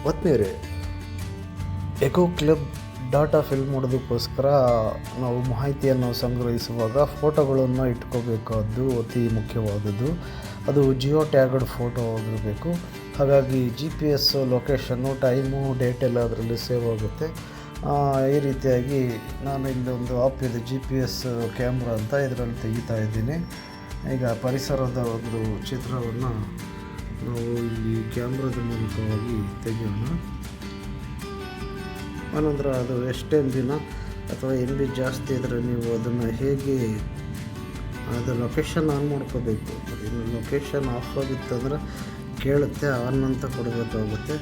ಆತ್ಮೀಯರೇ, eco club data fill ಮಾಡೋದಕ್ಕೋಸ್ಕರ ನಾವು ಮಾಹಿತಿಯನ್ನು ಸಂಗ್ರಹಿಸುವಾಗ ಫೋಟೋಗಳನ್ನು ಇಟ್ಕೋಬೇಕಾದ್ದು ಅತಿ ಮುಖ್ಯವಾದದ್ದು. ಅದು ಜಿಯೋ ಟ್ಯಾಗಡ್ ಫೋಟೋ ಆಗಿರಬೇಕು. ಹಾಗಾಗಿ GPS ಲೊಕೇಶನ್ನು, ಟೈಮು, ಡೇಟ್ ಎಲ್ಲ ಅದರಲ್ಲಿ ಸೇವ್ ಆಗುತ್ತೆ. ಈ ರೀತಿಯಾಗಿ ನಾನು ಇಲ್ಲಿ ಒಂದು ಆ್ಯಪ್ ಇದೆ GPS ಕ್ಯಾಮ್ರಾ ಅಂತ, ಇದರಲ್ಲಿ ತೆಗಿತಾ ಇದ್ದೀನಿ. ಈಗ ಪರಿಸರದ ಒಂದು ಚಿತ್ರವನ್ನು ನಾವು ಇಲ್ಲಿ ಕ್ಯಾಮ್ರಾದ ಮೂಲಕವಾಗಿ ತೆಗೆಯೋಣ. ಆನಂತರ ಅದು ಎಷ್ಟು MB ಅಥವಾ MB ಜಾಸ್ತಿ ಇದ್ದರೆ ನೀವು ಅದನ್ನು ಹೇಗೆ ಅದು ಲೊಕೇಶನ್ ಆನ್ ಮಾಡ್ಕೋಬೇಕು. ಇದು ಲೊಕೇಶನ್ ಆಫ್ ಆಗಿತ್ತಂದರೆ ಕೇಳುತ್ತೆ, ಆನ್ ಅಂತ ಕೊಡಬೇಕಾಗುತ್ತೆ.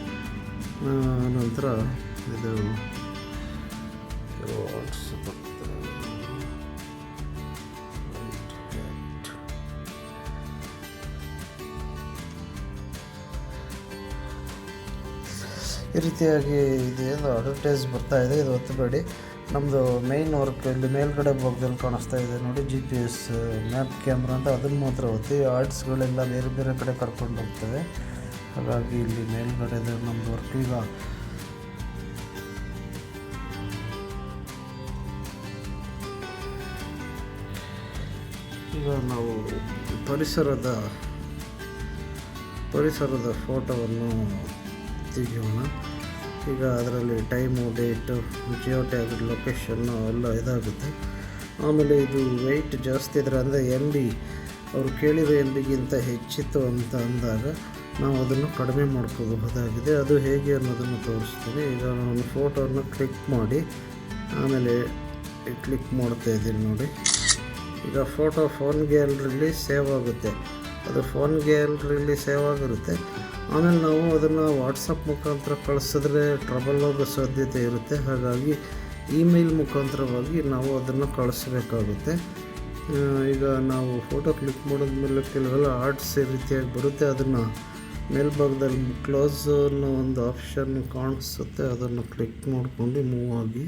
ಆನಂತರ ಇದು ಈ ರೀತಿಯಾಗಿ ಇದೇನು ಅಡ್ವರ್ಟೈಸ್ ಬರ್ತಾ ಇದೆ, ಇದು ಒತ್ತಬೇಡಿ. ನಮ್ಮದು ಮೇಯ್ನ್ ವರ್ಕ್ ಇಲ್ಲಿ ಮೇಲ್ಗಡೆ ಭಾಗದಲ್ಲಿ ಕಾಣಿಸ್ತಾ ಇದೆ ನೋಡಿ, GPS ಮ್ಯಾಪ್ ಕ್ಯಾಮ್ರಾ ಅಂತ, ಅದನ್ನು ಮಾತ್ರ ಒತ್ತಿ. ಆರ್ಟ್ಸ್ಗಳೆಲ್ಲ ಬೇರೆ ಬೇರೆ ಕಡೆ ಕರ್ಕೊಂಡು ಹೋಗ್ತವೆ. ಹಾಗಾಗಿ ಇಲ್ಲಿ ಮೇಲ್ಗಡೆ ನಮ್ಮದು ವರ್ಕ್. ಈಗ ನಾವು ಪರಿಸರದ ಫೋಟೋವನ್ನು ತೆಗೆಯೋಣ. ಈಗ ಅದರಲ್ಲಿ time, date, geo tag, location ಎಲ್ಲ ಇದಾಗುತ್ತೆ. ಆಮೇಲೆ ಇದು ವೆಯ್ಟ್ ಜಾಸ್ತಿ ಇದ್ದರೆ ಅಂದರೆ MB ಅವರು ಕೇಳಿರೋ MBಗಿಂತ ಹೆಚ್ಚಿತ್ತು ಅಂತ ಅಂದಾಗ ನಾವು ಅದನ್ನು ಕಡಿಮೆ ಮಾಡ್ಕೋಬಹುದಾಗಿದೆ. ಅದು ಹೇಗೆ ಅನ್ನೋದನ್ನು ತೋರಿಸ್ತೀನಿ. ಈಗ ನಾನು ಫೋಟೋವನ್ನು ಕ್ಲಿಕ್ ಮಾಡಿ ಆಮೇಲೆ ಕ್ಲಿಕ್ ಮಾಡ್ತಾ ಇದ್ದೀನಿ ನೋಡಿ. ಈಗ ಫೋಟೋ ಫೋನ್ ಗ್ಯಾಲರಿಲಿ ಸೇವ್ ಆಗುತ್ತೆ. ಅದು ಫೋನ್ ಗ್ಯಾಲರಿಲಿ ಸೇವ್ ಆಗಿರುತ್ತೆ. ಆಮೇಲೆ ನಾವು ಅದನ್ನು ವಾಟ್ಸಪ್ ಮುಖಾಂತರ ಕಳಿಸಿದ್ರೆ ಟ್ರಬಲ್ ಆಗೋ ಸಾಧ್ಯತೆ ಇರುತ್ತೆ. ಹಾಗಾಗಿ ಇಮೇಲ್ ಮುಖಾಂತರವಾಗಿ ನಾವು ಅದನ್ನು ಕಳಿಸ್ಬೇಕಾಗುತ್ತೆ. ಈಗ ನಾವು ಫೋಟೋ ಕ್ಲಿಕ್ ಮಾಡಿದ್ಮೇಲೆ ಕೆಲವೆಲ್ಲ ಆರ್ಟ್ಸ್ ಈ ರೀತಿಯಾಗಿ ಬರುತ್ತೆ. ಅದನ್ನು ಮೇಲ್ಭಾಗದಲ್ಲಿ ಕ್ಲೋಸ್ ಅನ್ನೋ ಒಂದು ಆಪ್ಷನ್ ಕಾಣಿಸುತ್ತೆ, ಅದನ್ನು ಕ್ಲಿಕ್ ಮಾಡ್ಕೊಂಡು ಮೂವ್ ಆಗಿ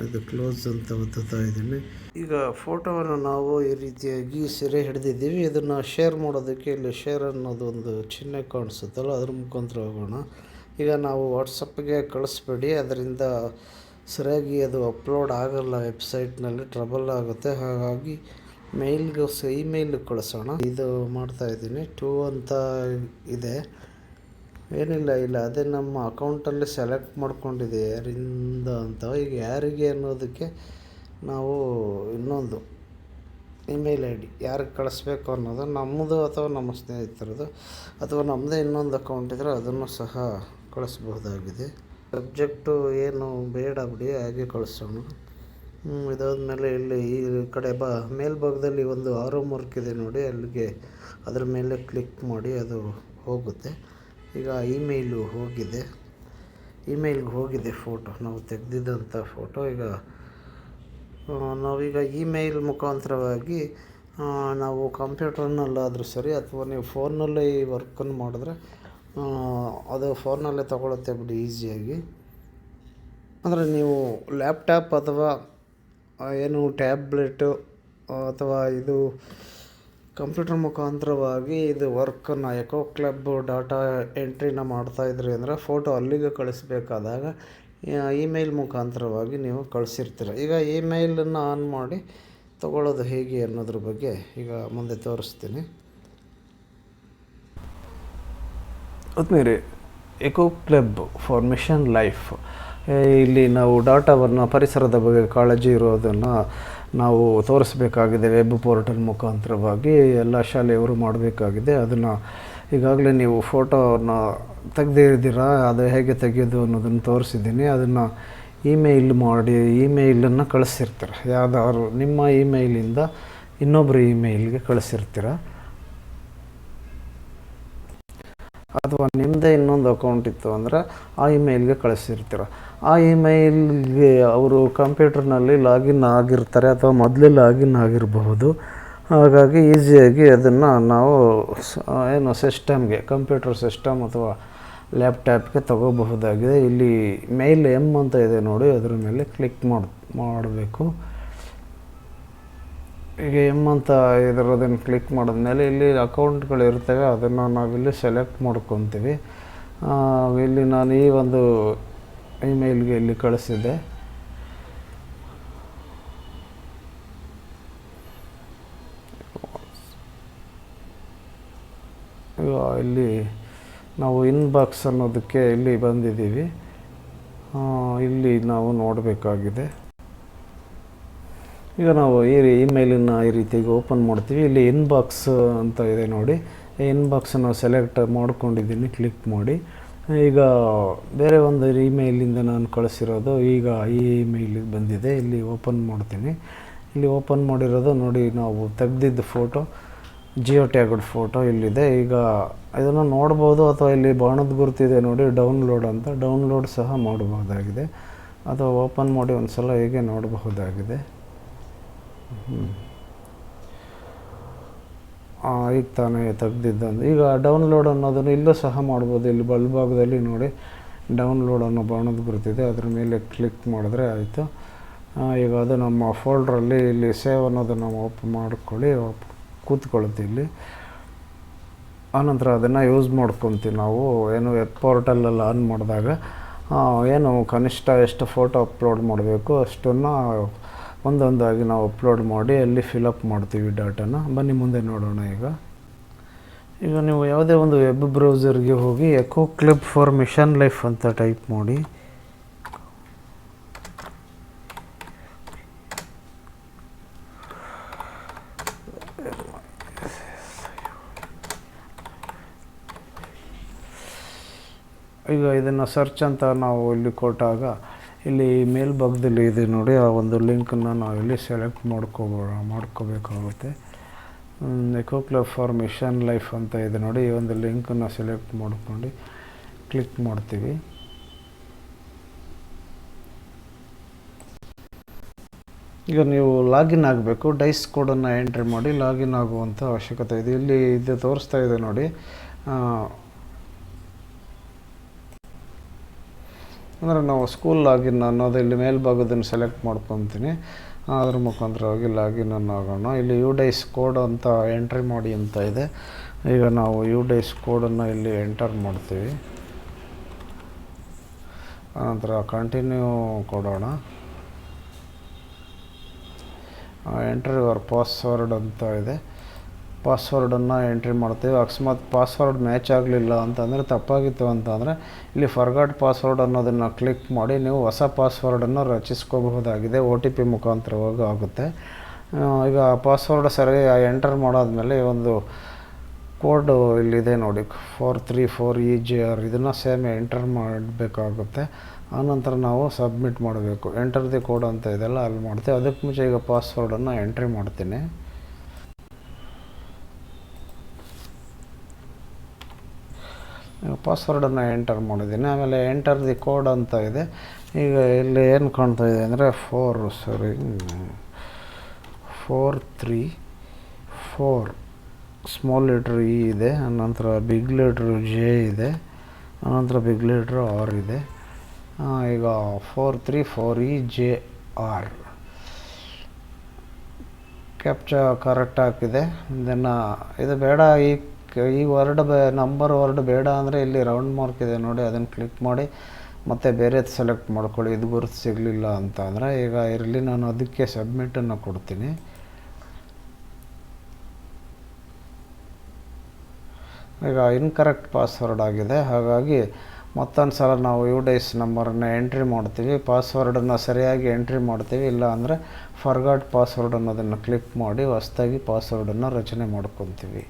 ಇದು ಕ್ಲೋಸ್ ಅಂತ ಒತ್ತುತ್ತಾ ಇದ್ದೀನಿ. ಈಗ ಫೋಟೋವನ್ನು ನಾವು ಈ ರೀತಿಯಾಗಿ ಸೆರೆ ಹಿಡಿದಿದ್ದೀವಿ. ಇದನ್ನು ಶೇರ್ ಮಾಡೋದಕ್ಕೆ ಇಲ್ಲಿ ಶೇರ್ ಅನ್ನೋದು ಒಂದು ಚಿಹ್ನೆ ಕಾಣಿಸುತ್ತಲ್ಲ, ಅದ್ರ ಮುಖಾಂತರ ಹೋಗೋಣ. ಈಗ ನಾವು ವಾಟ್ಸಪ್ಗೆ ಕಳಿಸ್ಬೇಡಿ, ಅದರಿಂದ ಸರಿಯಾಗಿ ಅದು ಅಪ್ಲೋಡ್ ಆಗಲ್ಲ, ವೆಬ್ಸೈಟ್ನಲ್ಲಿ ಟ್ರಬಲ್ ಆಗುತ್ತೆ. ಹಾಗಾಗಿ ಇಮೇಲ್ ಕಳಿಸೋಣ. ಇದು ಮಾಡ್ತಾಯಿದ್ದೀನಿ 2 ಅಂತ ಇದೆ. ಇಲ್ಲ ಅದೇ ನಮ್ಮ ಅಕೌಂಟಲ್ಲಿ ಸೆಲೆಕ್ಟ್ ಮಾಡ್ಕೊಂಡಿದೆ ಯಾರಿಂದ ಅಂತ. ಈಗ ಯಾರಿಗೆ ಅನ್ನೋದಕ್ಕೆ ನಾವು ಇನ್ನೊಂದು ಇಮೇಲ್ ID ಯಾರಿಗೆ ಕಳಿಸ್ಬೇಕು ಅನ್ನೋದು ನಮ್ಮದು ಅಥವಾ ನಮ್ಮ ಸ್ನೇಹಿತರದು ಅಥವಾ ನಮ್ಮದೇ ಇನ್ನೊಂದು ಅಕೌಂಟ್ ಇದ್ದರೆ ಅದನ್ನು ಸಹ ಕಳಿಸ್ಬಹುದಾಗಿದೆ. ಸಬ್ಜೆಕ್ಟು ಏನು ಬೇಡ ಬಿಡಿ, ಹಾಗೆ ಕಳಿಸೋಣ. ಇದಾದಮೇಲೆ ಇಲ್ಲಿ ಈ ಕಡೆ ಮೇಲ್ಭಾಗದಲ್ಲಿ ಒಂದು ಆರೋ ಮಾರ್ಕ್ ಇದೆ ನೋಡಿ, ಅಲ್ಲಿಗೆ ಅದರ ಮೇಲೆ ಕ್ಲಿಕ್ ಮಾಡಿ ಅದು ಹೋಗುತ್ತೆ. ಈಗ ಇಮೇಲ್ಗೆ ಹೋಗಿದೆ ಫೋಟೋ, ನಾವು ತೆಗೆದಿದ್ದಂಥ ಫೋಟೋ. ಈಗ ನಾವೀಗ ಇಮೇಲ್ ಮುಖಾಂತರವಾಗಿ ನಾವು ಕಂಪ್ಯೂಟರ್ನಲ್ಲಾದರೂ ಸರಿ ಅಥವಾ ನೀವು ಫೋನ್ನಲ್ಲೇ ಈ ವರ್ಕನ್ನು ಮಾಡಿದ್ರೆ ಅದು ಫೋನ್ನಲ್ಲೇ ತೊಗೊಳುತ್ತೆ ಬಿಡಿ ಈಸಿಯಾಗಿ. ಅಂದರೆ ನೀವು ಲ್ಯಾಪ್ಟಾಪ್ ಅಥವಾ ಏನು ಟ್ಯಾಬ್ಲೆಟು ಅಥವಾ ಇದು ಕಂಪ್ಯೂಟರ್ ಮುಖಾಂತರವಾಗಿ ಇದು ವರ್ಕನ್ನು ಎಕೋ ಕ್ಲಬ್ ಡಾಟಾ ಎಂಟ್ರಿನ ಮಾಡ್ತಾಯಿದ್ರಿ ಅಂದರೆ ಫೋಟೋ ಅಲ್ಲಿಗೆ ಕಳಿಸ್ಬೇಕಾದಾಗ ಇಮೇಲ್ ಮುಖಾಂತರವಾಗಿ ನೀವು ಕಳಿಸಿರ್ತೀರ. ಈಗ ಇಮೇಲನ್ನು ಆನ್ ಮಾಡಿ ತಗೊಳ್ಳೋದು ಹೇಗೆ ಅನ್ನೋದ್ರ ಬಗ್ಗೆ ಈಗ ಮುಂದೆ ತೋರಿಸ್ತೀನಿ. ಆದ್ಮೇಲೆ eco club for mission life, ಇಲ್ಲಿ ನಾವು ಡಾಟಾವನ್ನು ಪರಿಸರದ ಬಗ್ಗೆ ಕಾಳಜಿ ಇರೋದನ್ನು ನಾವು ತೋರಿಸಬೇಕಾಗಿದೆ. ವೆಬ್ ಪೋರ್ಟಲ್ ಮುಖಾಂತರವಾಗಿ ಎಲ್ಲ ಶಾಲೆಯವರು ಮಾಡಬೇಕಾಗಿದೆ. ಅದನ್ನು ಈಗಾಗಲೇ ನೀವು ಫೋಟೋನ ತೆಗೆದಿದ್ದೀರಾ, ಅದು ಹೇಗೆ ತೆಗೆಯೋದು ಅನ್ನೋದನ್ನು ತೋರಿಸಿದ್ದೀನಿ. ಅದನ್ನು ಇಮೇಲನ್ನು ಕಳಿಸಿರ್ತೀರ, ಯಾವುದಾದ್ರು ನಿಮ್ಮ ಇಮೇಲಿಂದ ಇನ್ನೊಬ್ಬರು ಇಮೇಲ್ಗೆ ಕಳಿಸಿರ್ತೀರ, ಅಥವಾ ನಿಮ್ಮದೇ ಇನ್ನೊಂದು ಅಕೌಂಟ್ ಇತ್ತು ಅಂದರೆ ಆ ಇಮೇಲ್ಗೆ ಕಳಿಸಿರ್ತೀರ. ಆ ಇಮೇಲ್ಗೆ ಅವರು ಕಂಪ್ಯೂಟರ್ನಲ್ಲಿ ಲಾಗಿನ್ ಆಗಿರ್ತಾರೆ ಅಥವಾ ಮೊದಲೇ ಲಾಗಿನ್ ಆಗಿರಬಹುದು. ಹಾಗಾಗಿ ಈಸಿಯಾಗಿ ಅದನ್ನು ನಾವು ಕಂಪ್ಯೂಟರ್ ಸಿಸ್ಟಮ್ ಅಥವಾ ಲ್ಯಾಪ್ಟಾಪ್ಗೆ ತಗೋಬಹುದಾಗಿದೆ. ಇಲ್ಲಿ ಮೇಲ್ ಅಂತ ಇದೆ ನೋಡಿ, ಅದರ ಮೇಲೆ ಕ್ಲಿಕ್ ಮಾಡಬೇಕು. ಈಗ ಅಂತ ಇದರದನ್ನು ಕ್ಲಿಕ್ ಮಾಡಿದ್ಮೇಲೆ ಇಲ್ಲಿ ಅಕೌಂಟ್ಗಳಿರ್ತವೆ, ಅದನ್ನು ನಾವಿಲ್ಲಿ ಸೆಲೆಕ್ಟ್ ಮಾಡ್ಕೊತೀವಿ. ಇಲ್ಲಿ ನಾನು ಈ ಒಂದು ಇಮೇಲ್ಗೆ ಇಲ್ಲಿ ಕಳಿಸಿದ್ದೆ. ಇಲ್ಲಿ ನಾವು ಇನ್ಬಾಕ್ಸ್ ಅನ್ನೋದಕ್ಕೆ ಇಲ್ಲಿ ಬಂದಿದ್ದೀವಿ. ಇಲ್ಲಿ ನಾವು ನೋಡಬೇಕಾಗಿದೆ. ಈಗ ನಾವು ಈ ಇಮೇಲನ್ನು ಈ ರೀತಿಯಾಗಿ ಓಪನ್ ಮಾಡ್ತೀವಿ. ಇಲ್ಲಿ ಇನ್ಬಾಕ್ಸ್ ಅಂತ ಇದೆ ನೋಡಿ. ಇನ್ಬಾಕ್ಸನ್ನು ಸೆಲೆಕ್ಟ್ ಮಾಡ್ಕೊಂಡಿದ್ದೀನಿ, ಕ್ಲಿಕ್ ಮಾಡಿ. ಈಗ ಬೇರೆ ಒಂದು ಇಮೇಲಿಂದ ನಾನು ಕಳಿಸಿರೋದು ಈಗ ಈ ಇಮೇಲಿಗೆ ಬಂದಿದೆ. ಇಲ್ಲಿ ಓಪನ್ ಮಾಡ್ತೀನಿ. ಇಲ್ಲಿ ಓಪನ್ ಮಾಡಿರೋದು ನೋಡಿ, ನಾವು ತೆಗೆದಿದ್ದು ಫೋಟೋ, ಜಿಯೋ ಟ್ಯಾಗ್ಡ್ ಫೋಟೋ ಇಲ್ಲಿದೆ. ಈಗ ಇದನ್ನು ನೋಡ್ಬೋದು, ಅಥವಾ ಇಲ್ಲಿ ಬಾಣದ ಗುರುತಿದೆ ನೋಡಿ, ಡೌನ್ಲೋಡ್ ಅಂತ, ಡೌನ್ಲೋಡ್ ಸಹ ಮಾಡಬಹುದಾಗಿದೆ, ಅಥವಾ ಓಪನ್ ಮಾಡಿ ಒಂದು ಸಲ ಹೀಗೆ ನೋಡಬಹುದಾಗಿದೆ. ಈಗ ತಾನೇ ತೆಗ್ದಿದ್ದಂದು. ಈಗ ಡೌನ್ಲೋಡ್ ಅನ್ನೋದನ್ನು ಇಲ್ಲೂ ಸಹ ಮಾಡ್ಬೋದು. ಇಲ್ಲಿ ಬಲಭಾಗದಲ್ಲಿ ನೋಡಿ ಡೌನ್ಲೋಡ್ ಅನ್ನೋ ಬಾಣದ ಗುರುತಿದೆ, ಅದ್ರ ಮೇಲೆ ಕ್ಲಿಕ್ ಮಾಡಿದ್ರೆ ಆಯಿತು. ಈಗ ಅದು ನಮ್ಮ ಫೋಲ್ಡ್ರಲ್ಲಿ ಇಲ್ಲಿ ಸೇವ್ ಅನ್ನೋದನ್ನು ಓಪನ್ ಮಾಡ್ಕೊಳ್ಳಿ, ಕೂತ್ಕೊಳ್ತೀವಿ ಇಲ್ಲಿ. ಆನಂತರ ಅದನ್ನು ಯೂಸ್ ಮಾಡ್ಕೊತೀವಿ ನಾವು. ಏನು ವೆಬ್ ಪೋರ್ಟಲಲ್ಲಿ ಆನ್ ಮಾಡಿದಾಗ ಏನು ಕನಿಷ್ಠ ಎಷ್ಟು ಫೋಟೋ ಅಪ್ಲೋಡ್ ಮಾಡಬೇಕು ಅಷ್ಟನ್ನು ಒಂದೊಂದಾಗಿ ನಾವು ಅಪ್ಲೋಡ್ ಮಾಡಿ ಅಲ್ಲಿ ಫಿಲಪ್ ಮಾಡ್ತೀವಿ ಡಾಟಾನ. ಬನ್ನಿ ಮುಂದೆ ನೋಡೋಣ. ಈಗ ನೀವು ಯಾವುದೇ ಒಂದು ವೆಬ್ ಬ್ರೌಸರ್ಗೆ ಹೋಗಿ eco club for mission life ಅಂತ ಟೈಪ್ ಮಾಡಿ. ಈಗ ಇದನ್ನು ಸರ್ಚ್ ಅಂತ ನಾವು ಇಲ್ಲಿ ಕೊಟ್ಟಾಗ ಇಲ್ಲಿ ಮೇಲ್ಭಾಗದಲ್ಲಿ ಇದೆ ನೋಡಿ, ಆ ಒಂದು ಲಿಂಕನ್ನು ನಾವು ಇಲ್ಲಿ ಸೆಲೆಕ್ಟ್ ಮಾಡ್ಕೋಬೇಕಾಗುತ್ತೆ. Eco club for mission life ಅಂತ ಇದೆ ನೋಡಿ, ಈ ಒಂದು ಲಿಂಕನ್ನು ಸೆಲೆಕ್ಟ್ ಮಾಡ್ಕೊಂಡು ಕ್ಲಿಕ್ ಮಾಡ್ತೀವಿ. ಈಗ ನೀವು ಲಾಗಿನ್ ಆಗಬೇಕು. ಡೈಸ್ ಕೋಡನ್ನು ಎಂಟ್ರಿ ಮಾಡಿ ಲಾಗಿನ್ ಆಗುವಂಥ ಅವಶ್ಯಕತೆ ಇದೆ. ಇಲ್ಲಿ ಇದು ತೋರಿಸ್ತಾ ಇದೆ ನೋಡಿ, ಅಂದರೆ ನಾವು ಸ್ಕೂಲ್ ಲಾಗಿನ್ ಅನ್ನೋದು ಇಲ್ಲಿ ಮೇಲ್ಭಾಗದನ್ನು ಸೆಲೆಕ್ಟ್ ಮಾಡ್ಕೊತೀನಿ. ಅದ್ರ ಮುಖಾಂತರವಾಗಿ ಲಾಗಿನನ್ನು ಆಗೋಣ. ಇಲ್ಲಿ UDICE ಕೋಡ್ ಅಂತ ಎಂಟ್ರಿ ಮಾಡಿ ಅಂತ ಇದೆ. ಈಗ ನಾವು UDICE ಕೋಡನ್ನು ಇಲ್ಲಿ ಎಂಟರ್ ಮಾಡ್ತೀವಿ. ಆನಂತರ ಕಂಟಿನ್ಯೂ ಕೊಡೋಣ. ಎಂಟ್ರಿ ಯುವರ್ ಪಾಸ್ವರ್ಡ್ ಅಂತ ಇದೆ. ಪಾಸ್ವರ್ಡನ್ನು ಎಂಟ್ರಿ ಮಾಡ್ತೀವಿ. ಅಕಸ್ಮಾತ್ ಪಾಸ್ವರ್ಡ್ ಮ್ಯಾಚ್ ಆಗಲಿಲ್ಲ ಅಂತಂದರೆ, ತಪ್ಪಾಗಿತ್ತು ಅಂತಂದರೆ ಇಲ್ಲಿ ಫರ್ಗಾಟ್ ಪಾಸ್ವರ್ಡ್ ಅನ್ನೋದನ್ನು ಕ್ಲಿಕ್ ಮಾಡಿ ನೀವು ಹೊಸ ಪಾಸ್ವರ್ಡನ್ನು ರಚಿಸ್ಕೋಬಹುದಾಗಿದೆ. OTP ಮುಖಾಂತರವಾಗಿ ಆಗುತ್ತೆ. ಈಗ ಪಾಸ್ವರ್ಡ್ ಸರಿ ಎಂಟರ್ ಮಾಡಾದ್ಮೇಲೆ ಒಂದು ಕೋಡು ಇಲ್ಲಿದೆ ನೋಡಿ, 434EGR, ಇದನ್ನು ಸೇಮ್ ಎಂಟರ್ ಮಾಡಬೇಕಾಗುತ್ತೆ. ಆನಂತರ ನಾವು ಸಬ್ಮಿಟ್ ಮಾಡಬೇಕು. ಎಂಟರ್ ದಿ ಕೋಡ್ ಅಂತ ಇದೆಲ್ಲ ಅಲ್ಲಿ ಮಾಡ್ತೀವಿ. ಅದಕ್ಕೆ ಮುಂಚೆ ಈಗ ಪಾಸ್ವರ್ಡನ್ನು ಎಂಟ್ರಿ ಮಾಡ್ತೀನಿ. ಪಾಸ್ವರ್ಡನ್ನು ಎಂಟರ್ ಮಾಡಿದ್ದೀನಿ. ಆಮೇಲೆ ಎಂಟರ್ ದಿ ಕೋಡ್ ಅಂತ ಇದೆ. ಈಗ ಇಲ್ಲಿ ಏನು ಕಾಣ್ತಾ ಇದೆ ಅಂದರೆ 434 ಸ್ಮಾಲ್ ಲೆಟ್ರ್ E ಇದೆ, ಅನಂತರ ಬಿಗ್ ಲೆಟ್ರ್ J ಇದೆ, ಅನಂತರ ಬಿಗ್ ಲೆಟ್ರ್ R ಇದೆ. ಈಗ 434EJR ಕ್ಯಾಪ್ಚಾ ಕರೆಕ್ಟ್ ಹಾಕಿದೆ. ಇದನ್ನು ಇದು ಬೇಡ, ಈ ವರ್ಡ್ ನಂಬರ್ ವರ್ಡ್ ಬೇಡ ಅಂದರೆ ಇಲ್ಲಿ ರೌಂಡ್ ಮಾರ್ಕ್ ಇದೆ ನೋಡಿ, ಅದನ್ನು ಕ್ಲಿಕ್ ಮಾಡಿ ಮತ್ತೆ ಬೇರೆದು ಸೆಲೆಕ್ಟ್ ಮಾಡ್ಕೊಳ್ಳಿ. ಇದು ಗುರುತು ಸಿಗಲಿಲ್ಲ ಅಂತ ಅಂದರೆ ಈಗ ಇರಲಿ, ನಾನು ಅದಕ್ಕೆ ಸಬ್ಮಿಟನ್ನು ಕೊಡ್ತೀನಿ. ಈಗ ಇನ್ಕರೆಕ್ಟ್ ಪಾಸ್ವರ್ಡ್ ಆಗಿದೆ. ಹಾಗಾಗಿ ಮತ್ತೊಂದು ಸಲ ನಾವು UDICE ನಂಬರನ್ನು ಎಂಟ್ರಿ ಮಾಡ್ತೀವಿ. ಪಾಸ್ವರ್ಡನ್ನು ಸರಿಯಾಗಿ ಎಂಟ್ರಿ ಮಾಡ್ತೀವಿ. ಇಲ್ಲ ಅಂದರೆ ಫರ್ಗಾಟ್ ಪಾಸ್ವರ್ಡ್ ಅನ್ನೋದನ್ನು ಕ್ಲಿಕ್ ಮಾಡಿ ಹೊಸದಾಗಿ ಪಾಸ್ವರ್ಡನ್ನು ರಚನೆ ಮಾಡ್ಕೊತೀವಿ.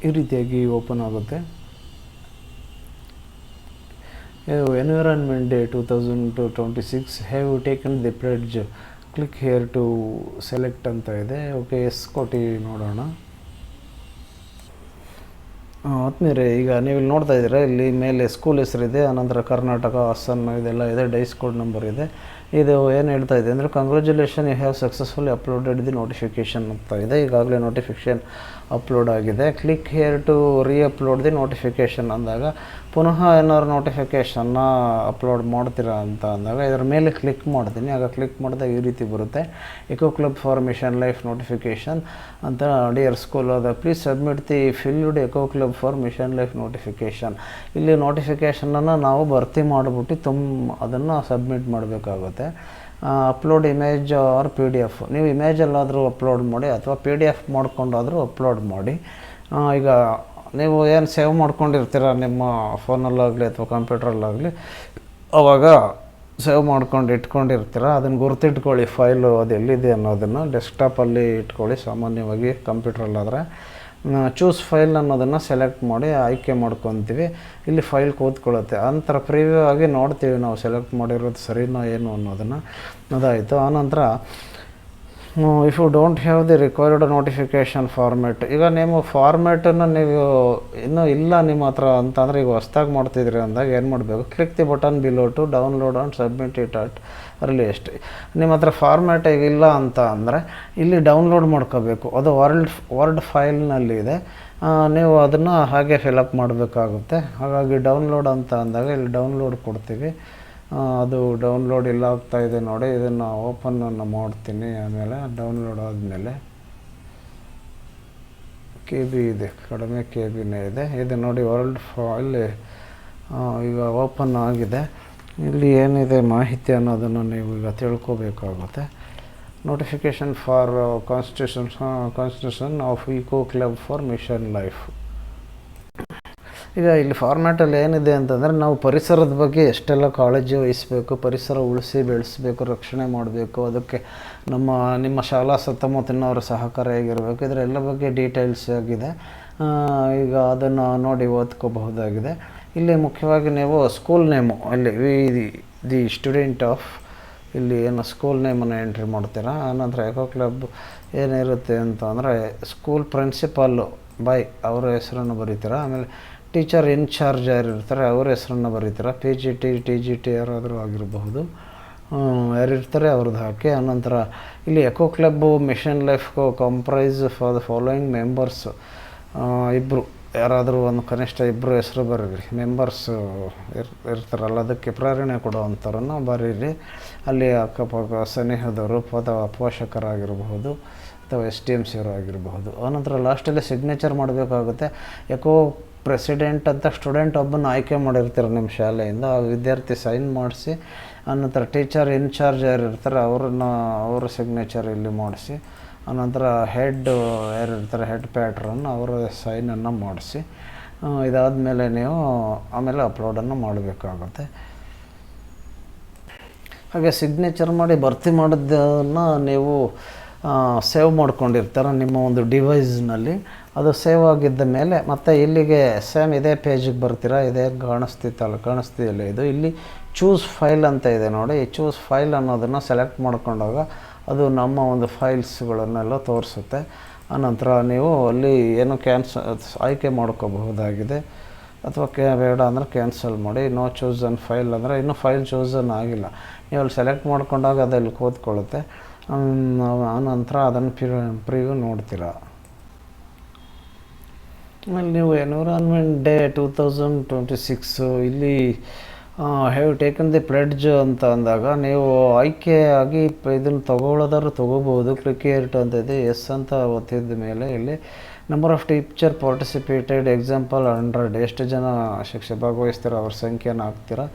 ಈ ರೀತಿಯಾಗಿ ಓಪನ್ ಆಗುತ್ತೆ. Environment day 2026 have you taken the pledge, click here to select ಅಂತ ಇದೆ. ಓಕೆ, ಎಸ್ ಕೊಟ್ಟು ನೋಡೋಣ. ಆದ್ಮೇಲೆ ಈಗ ನೀವು ಇಲ್ಲಿ ನೋಡ್ತಾ ಇದ್ದೀರಾ, ಇಲ್ಲಿ ಮೇಲೆ ಸ್ಕೂಲ್ ಹೆಸರಿದೆ, ಆನಂತರ ಕರ್ನಾಟಕ, ಹಾಸನ್ ಇದೆಲ್ಲ ಇದೆ, ಡೈಸ್ ಕೋಡ್ ನಂಬರ್ ಇದೆ. ಇದು ಏನು ಹೇಳ್ತಾ ಇದೆ ಅಂದರೆ, congratulation, you have successfully uploaded the notification ಅಂತ ಇದೆ. ಈಗಾಗಲೇ ನೋಟಿಫಿಕೇಷನ್ ಅಪ್ಲೋಡ್ ಆಗಿದೆ. Click here to reupload the notification ಅಂದಾಗ ಪುನಃ ಏನಾದ್ರು ನೋಟಿಫಿಕೇಷನ್ನ ಅಪ್ಲೋಡ್ ಮಾಡ್ತೀರಾ ಅಂತ ಅಂದಾಗ ಇದರ ಮೇಲೆ ಕ್ಲಿಕ್ ಮಾಡ್ತೀನಿ. ಆಗ ಕ್ಲಿಕ್ ಮಾಡಿದಾಗ ಈ ರೀತಿ ಬರುತ್ತೆ, eco club for mission life notification ಅಂತ. ಡಿಯರ್ ಸ್ಕೂಲ್ ಅದ please submit the filled eco club for mission life notification. ಇಲ್ಲಿ ನೋಟಿಫಿಕೇಷನನ್ನು ನಾವು ಭರ್ತಿ ಮಾಡಿಬಿಟ್ಟು ಅದನ್ನು ಸಬ್ಮಿಟ್ ಮಾಡಬೇಕಾಗುತ್ತೆ. Upload image or PDF. ನೀವು ಇಮೇಜಲ್ಲಾದರೂ ಅಪ್ಲೋಡ್ ಮಾಡಿ ಅಥವಾ PDF ಮಾಡ್ಕೊಂಡಾದರೂ ಅಪ್ಲೋಡ್ ಮಾಡಿ. ಈಗ ನೀವು ಏನು ಸೇವ್ ಮಾಡ್ಕೊಂಡಿರ್ತೀರ ನಿಮ್ಮ ಫೋನಲ್ಲಾಗಲಿ ಅಥವಾ ಕಂಪ್ಯೂಟ್ರಲ್ಲಾಗಲಿ, ಆವಾಗ ಸೇವ್ ಮಾಡ್ಕೊಂಡು ಇಟ್ಕೊಂಡಿರ್ತೀರ, ಅದನ್ನು ಗುರ್ತಿಟ್ಕೊಳ್ಳಿ. ಫೈಲು ಅದು ಎಲ್ಲಿದೆ ಅನ್ನೋದನ್ನು ಡೆಸ್ಕ್ಟಾಪಲ್ಲಿ ಇಟ್ಕೊಳ್ಳಿ. ಸಾಮಾನ್ಯವಾಗಿ ಕಂಪ್ಯೂಟ್ರಲ್ಲಾದರೆ ಚೂಸ್ ಫೈಲ್ ಅನ್ನೋದನ್ನು ಸೆಲೆಕ್ಟ್ ಮಾಡಿ ಆಯ್ಕೆ ಮಾಡ್ಕೊತೀವಿ. ಇಲ್ಲಿ ಫೈಲ್ ಕೂತ್ಕೊಳ್ಳುತ್ತೆ. ಆನಂತರ ಪ್ರಿವ್ಯೂ ಆಗಿ ನೋಡ್ತೀವಿ ನಾವು ಸೆಲೆಕ್ಟ್ ಮಾಡಿರೋದು ಸರಿನೋ ಏನು ಅನ್ನೋದನ್ನು. ಅದಾಯಿತು. ಆನಂತರ if you don't have the required notification format. ಈಗ ನೀವು ಫಾರ್ಮ್ಯಾಟನ್ನು ನೀವು ಇನ್ನೂ ಇಲ್ಲ ನಿಮ್ಮ ಹತ್ರ ಅಂತಂದರೆ, ಈಗ ಹೊಸ್ದಾಗಿ ಮಾಡ್ತಿದ್ರಿ ಅಂದಾಗ ಏನು ಮಾಡಬೇಕು, click the button below to download and submit it at earliest. ನಿಮ್ಮ ಹತ್ರ ಫಾರ್ಮ್ಯಾಟ್ ಈಗ ಇಲ್ಲ ಅಂತ ಅಂದರೆ ಇಲ್ಲಿ ಡೌನ್ಲೋಡ್ ಮಾಡ್ಕೋಬೇಕು. ಅದು ವರ್ಡ್ ಫೈಲ್ನಲ್ಲಿದೆ, ನೀವು ಅದನ್ನು ಹಾಗೆ ಫಿಲಪ್ ಮಾಡಬೇಕಾಗುತ್ತೆ. ಹಾಗಾಗಿ ಡೌನ್ಲೋಡ್ ಅಂತ ಅಂದಾಗ ಇಲ್ಲಿ ಡೌನ್ಲೋಡ್ ಕೊಡ್ತೀವಿ. ಅದು ಡೌನ್ಲೋಡ್ ಇಲ್ಲ ಆಗ್ತಾಯಿದೆ ನೋಡಿ. ಇದನ್ನು ಓಪನನ್ನು ಮಾಡ್ತೀನಿ. ಆಮೇಲೆ ಡೌನ್ಲೋಡ್ ಆದಮೇಲೆ KB ಇದೆ, ಕಡಿಮೆ KBನೇ ಇದೆ. ಇದು ನೋಡಿ ವರ್ಲ್ಡ್ ಫೈಲ್ ಈಗ ಓಪನ್ ಆಗಿದೆ. ಇಲ್ಲಿ ಏನಿದೆ ಮಾಹಿತಿ ಅನ್ನೋದನ್ನು ನೀವು ಈಗ ತಿಳ್ಕೊಬೇಕಾಗುತ್ತೆ. Notification for constitution of eco club for mission life. ಈಗ ಇಲ್ಲಿ ಫಾರ್ಮ್ಯಾಟಲ್ಲಿ ಏನಿದೆ ಅಂತಂದರೆ, ನಾವು ಪರಿಸರದ ಬಗ್ಗೆ ಎಷ್ಟೆಲ್ಲ ಕಾಳಜಿ ವಹಿಸಬೇಕು, ಪರಿಸರ ಉಳಿಸಿ ಬೆಳೆಸಬೇಕು, ರಕ್ಷಣೆ ಮಾಡಬೇಕು, ಅದಕ್ಕೆ ನಿಮ್ಮ ಶಾಲಾ ಸುತ್ತಮುತ್ತಲಿನವರ ಸಹಕಾರ ಹೇಗಿರಬೇಕು, ಇದರೆಲ್ಲ ಬಗ್ಗೆ ಡೀಟೇಲ್ಸ್ ಆಗಿದೆ. ಈಗ ಅದನ್ನು ನೋಡಿ ಓದ್ಕೋಬಹುದಾಗಿದೆ. ಇಲ್ಲಿ ಮುಖ್ಯವಾಗಿ ನೀವು ಸ್ಕೂಲ್ ನೇಮು ಅಲ್ಲಿ ದಿ ಸ್ಟೂಡೆಂಟ್ ಆಫ್ ಇಲ್ಲಿ ಏನು ಸ್ಕೂಲ್ ನೇಮನ್ನು ಎಂಟ್ರಿ ಮಾಡ್ತೀರಾ. ಆನಂತರ ಎಕೋ ಕ್ಲಬ್ ಏನಿರುತ್ತೆ ಅಂತ ಅಂದರೆ ಸ್ಕೂಲ್ ಪ್ರಿನ್ಸಿಪಾಲು ಅವರ ಹೆಸರನ್ನು ಬರೀತೀರಾ. ಆಮೇಲೆ ಟೀಚರ್ ಇನ್ಚಾರ್ಜ್ ಯಾರಿರ್ತಾರೆ ಅವ್ರ ಹೆಸರನ್ನು ಬರೀತೀರಾ. PGT TGT ಯಾರಾದರೂ ಆಗಿರಬಹುದು, ಯಾರಿರ್ತಾರೆ ಅವ್ರದ್ದು ಹಾಕಿ. ಆನಂತರ ಇಲ್ಲಿ eco club mission life comprise for the following members. ಇಬ್ಬರು ಯಾರಾದರೂ ಒಂದು ಕನಿಷ್ಠ ಇಬ್ಬರು ಹೆಸರು ಬರೀರಿ. ಮೆಂಬರ್ಸ್ ಇರ್ತಾರಲ್ಲ, ಅದಕ್ಕೆ ಪ್ರೇರಣೆ ಕೊಡುವಂಥವ್ರನ್ನು ಬರೀರಿ. ಅಲ್ಲಿ ಅಕ್ಕಪಕ್ಕ ಸನಿಹದವರು ಪೋಷಕರಾಗಿರಬಹುದು ಅಥವಾ STMC ಅವರು ಆಗಿರಬಹುದು. ಆನಂತರ ಲಾಸ್ಟಲ್ಲಿ ಸಿಗ್ನೇಚರ್ ಮಾಡಬೇಕಾಗುತ್ತೆ. ಎಕೋ ಪ್ರೆಸಿಡೆಂಟ್ ಅಂತ ಸ್ಟೂಡೆಂಟ್ ಒಬ್ಬನ ಆಯ್ಕೆ ಮಾಡಿರ್ತಾರೆ ನಿಮ್ಮ ಶಾಲೆಯಿಂದ, ಆ ವಿದ್ಯಾರ್ಥಿ ಸೈನ್ ಮಾಡಿಸಿ. ಆನಂತರ ಟೀಚರ್ ಇನ್ಚಾರ್ಜ್ ಯಾರಿರ್ತಾರೆ ಅವರ ಸಿಗ್ನೇಚರ್ ಇಲ್ಲಿ ಮಾಡಿಸಿ. ಆನಂತರ ಹೆಡ್ ಯಾರಿರ್ತಾರೆ ಹೆಡ್ ಪ್ಯಾಟ್ರನ್ ಅವರ ಸೈನನ್ನು ಮಾಡಿಸಿ. ಇದಾದಮೇಲೆ ನೀವು ಆಮೇಲೆ ಅಪ್ಲೋಡನ್ನು ಮಾಡಬೇಕಾಗುತ್ತೆ. ಹಾಗೆ ಸಿಗ್ನೇಚರ್ ಮಾಡಿ ಭರ್ತಿ ಮಾಡಿದ್ದನ್ನು ನೀವು ಸೇವ್ ಮಾಡ್ಕೊಂಡಿರ್ತಾರೆ ನಿಮ್ಮ ಒಂದು ಡಿವೈಸ್ನಲ್ಲಿ. ಅದು ಸೇವ್ ಆಗಿದ್ದ ಮೇಲೆ ಮತ್ತೆ ಇಲ್ಲಿಗೆ ಸೇಮ್ ಇದೇ ಪೇಜಿಗೆ ಬರ್ತೀರಾ. ಇದೇ ಕಾಣಿಸ್ತಿದೆಯಲ್ಲ ಇದು. ಇಲ್ಲಿ ಚೂಸ್ ಫೈಲ್ ಅಂತ ಇದೆ ನೋಡಿ. ಈ ಚೂಸ್ ಫೈಲ್ ಅನ್ನೋದನ್ನು ಸೆಲೆಕ್ಟ್ ಮಾಡ್ಕೊಂಡಾಗ ಅದು ನಮ್ಮ ಒಂದು ಫೈಲ್ಸ್ಗಳನ್ನೆಲ್ಲ ತೋರಿಸುತ್ತೆ. ಆನಂತರ ನೀವು ಅಲ್ಲಿ ಏನು ಆಯ್ಕೆ ಮಾಡ್ಕೋಬಹುದಾಗಿದೆ. ಅಥವಾ ಬೇಡ ಅಂದರೆ ಕ್ಯಾನ್ಸಲ್ ಮಾಡಿ. ನೋ ಚೂಸನ್ ಫೈಲ್ ಅಂದರೆ ಇನ್ನೂ ಫೈಲ್ ಚೂಸನ್ ಆಗಿಲ್ಲ. ನೀವು ಅಲ್ಲಿ ಸೆಲೆಕ್ಟ್ ಮಾಡ್ಕೊಂಡಾಗ ಅದಲ್ಲಿ ಕೂತ್ಕೊಳ್ಳುತ್ತೆ. ಆನಂತರ ಅದನ್ನು ಪ್ರಿವ್ಯೂ ನೋಡ್ತೀರಾ. ಆಮೇಲೆ ನೀವು ಎನ್ವಿರಾನ್ಮೆಂಟ್ ಡೇ 2026 ಇಲ್ಲಿ ಹ್ಯಾವ್ ಟೇಕನ್ ದಿ ಪ್ಲೆಡ್ಜ್ ಅಂತ ಅಂದಾಗ ನೀವು ಆಯ್ಕೆಯಾಗಿ ಇದನ್ನು ತೊಗೊಳ್ಳೋದಾದ್ರು ತೊಗೋಬೋದು. ಕ್ಲಿಕ್ ಹಿಯರ್ ಅಂತ ಇದೆ. ಎಸ್ ಅಂತ ಒತ್ತಿದ ಮೇಲೆ ಇಲ್ಲಿ number of teacher participated example 100. ಎಷ್ಟು ಜನ ಶಿಕ್ಷೆ ಭಾಗವಹಿಸ್ತೀರ ಅವ್ರ ಸಂಖ್ಯೆನ ಹಾಕ್ತೀರಾ.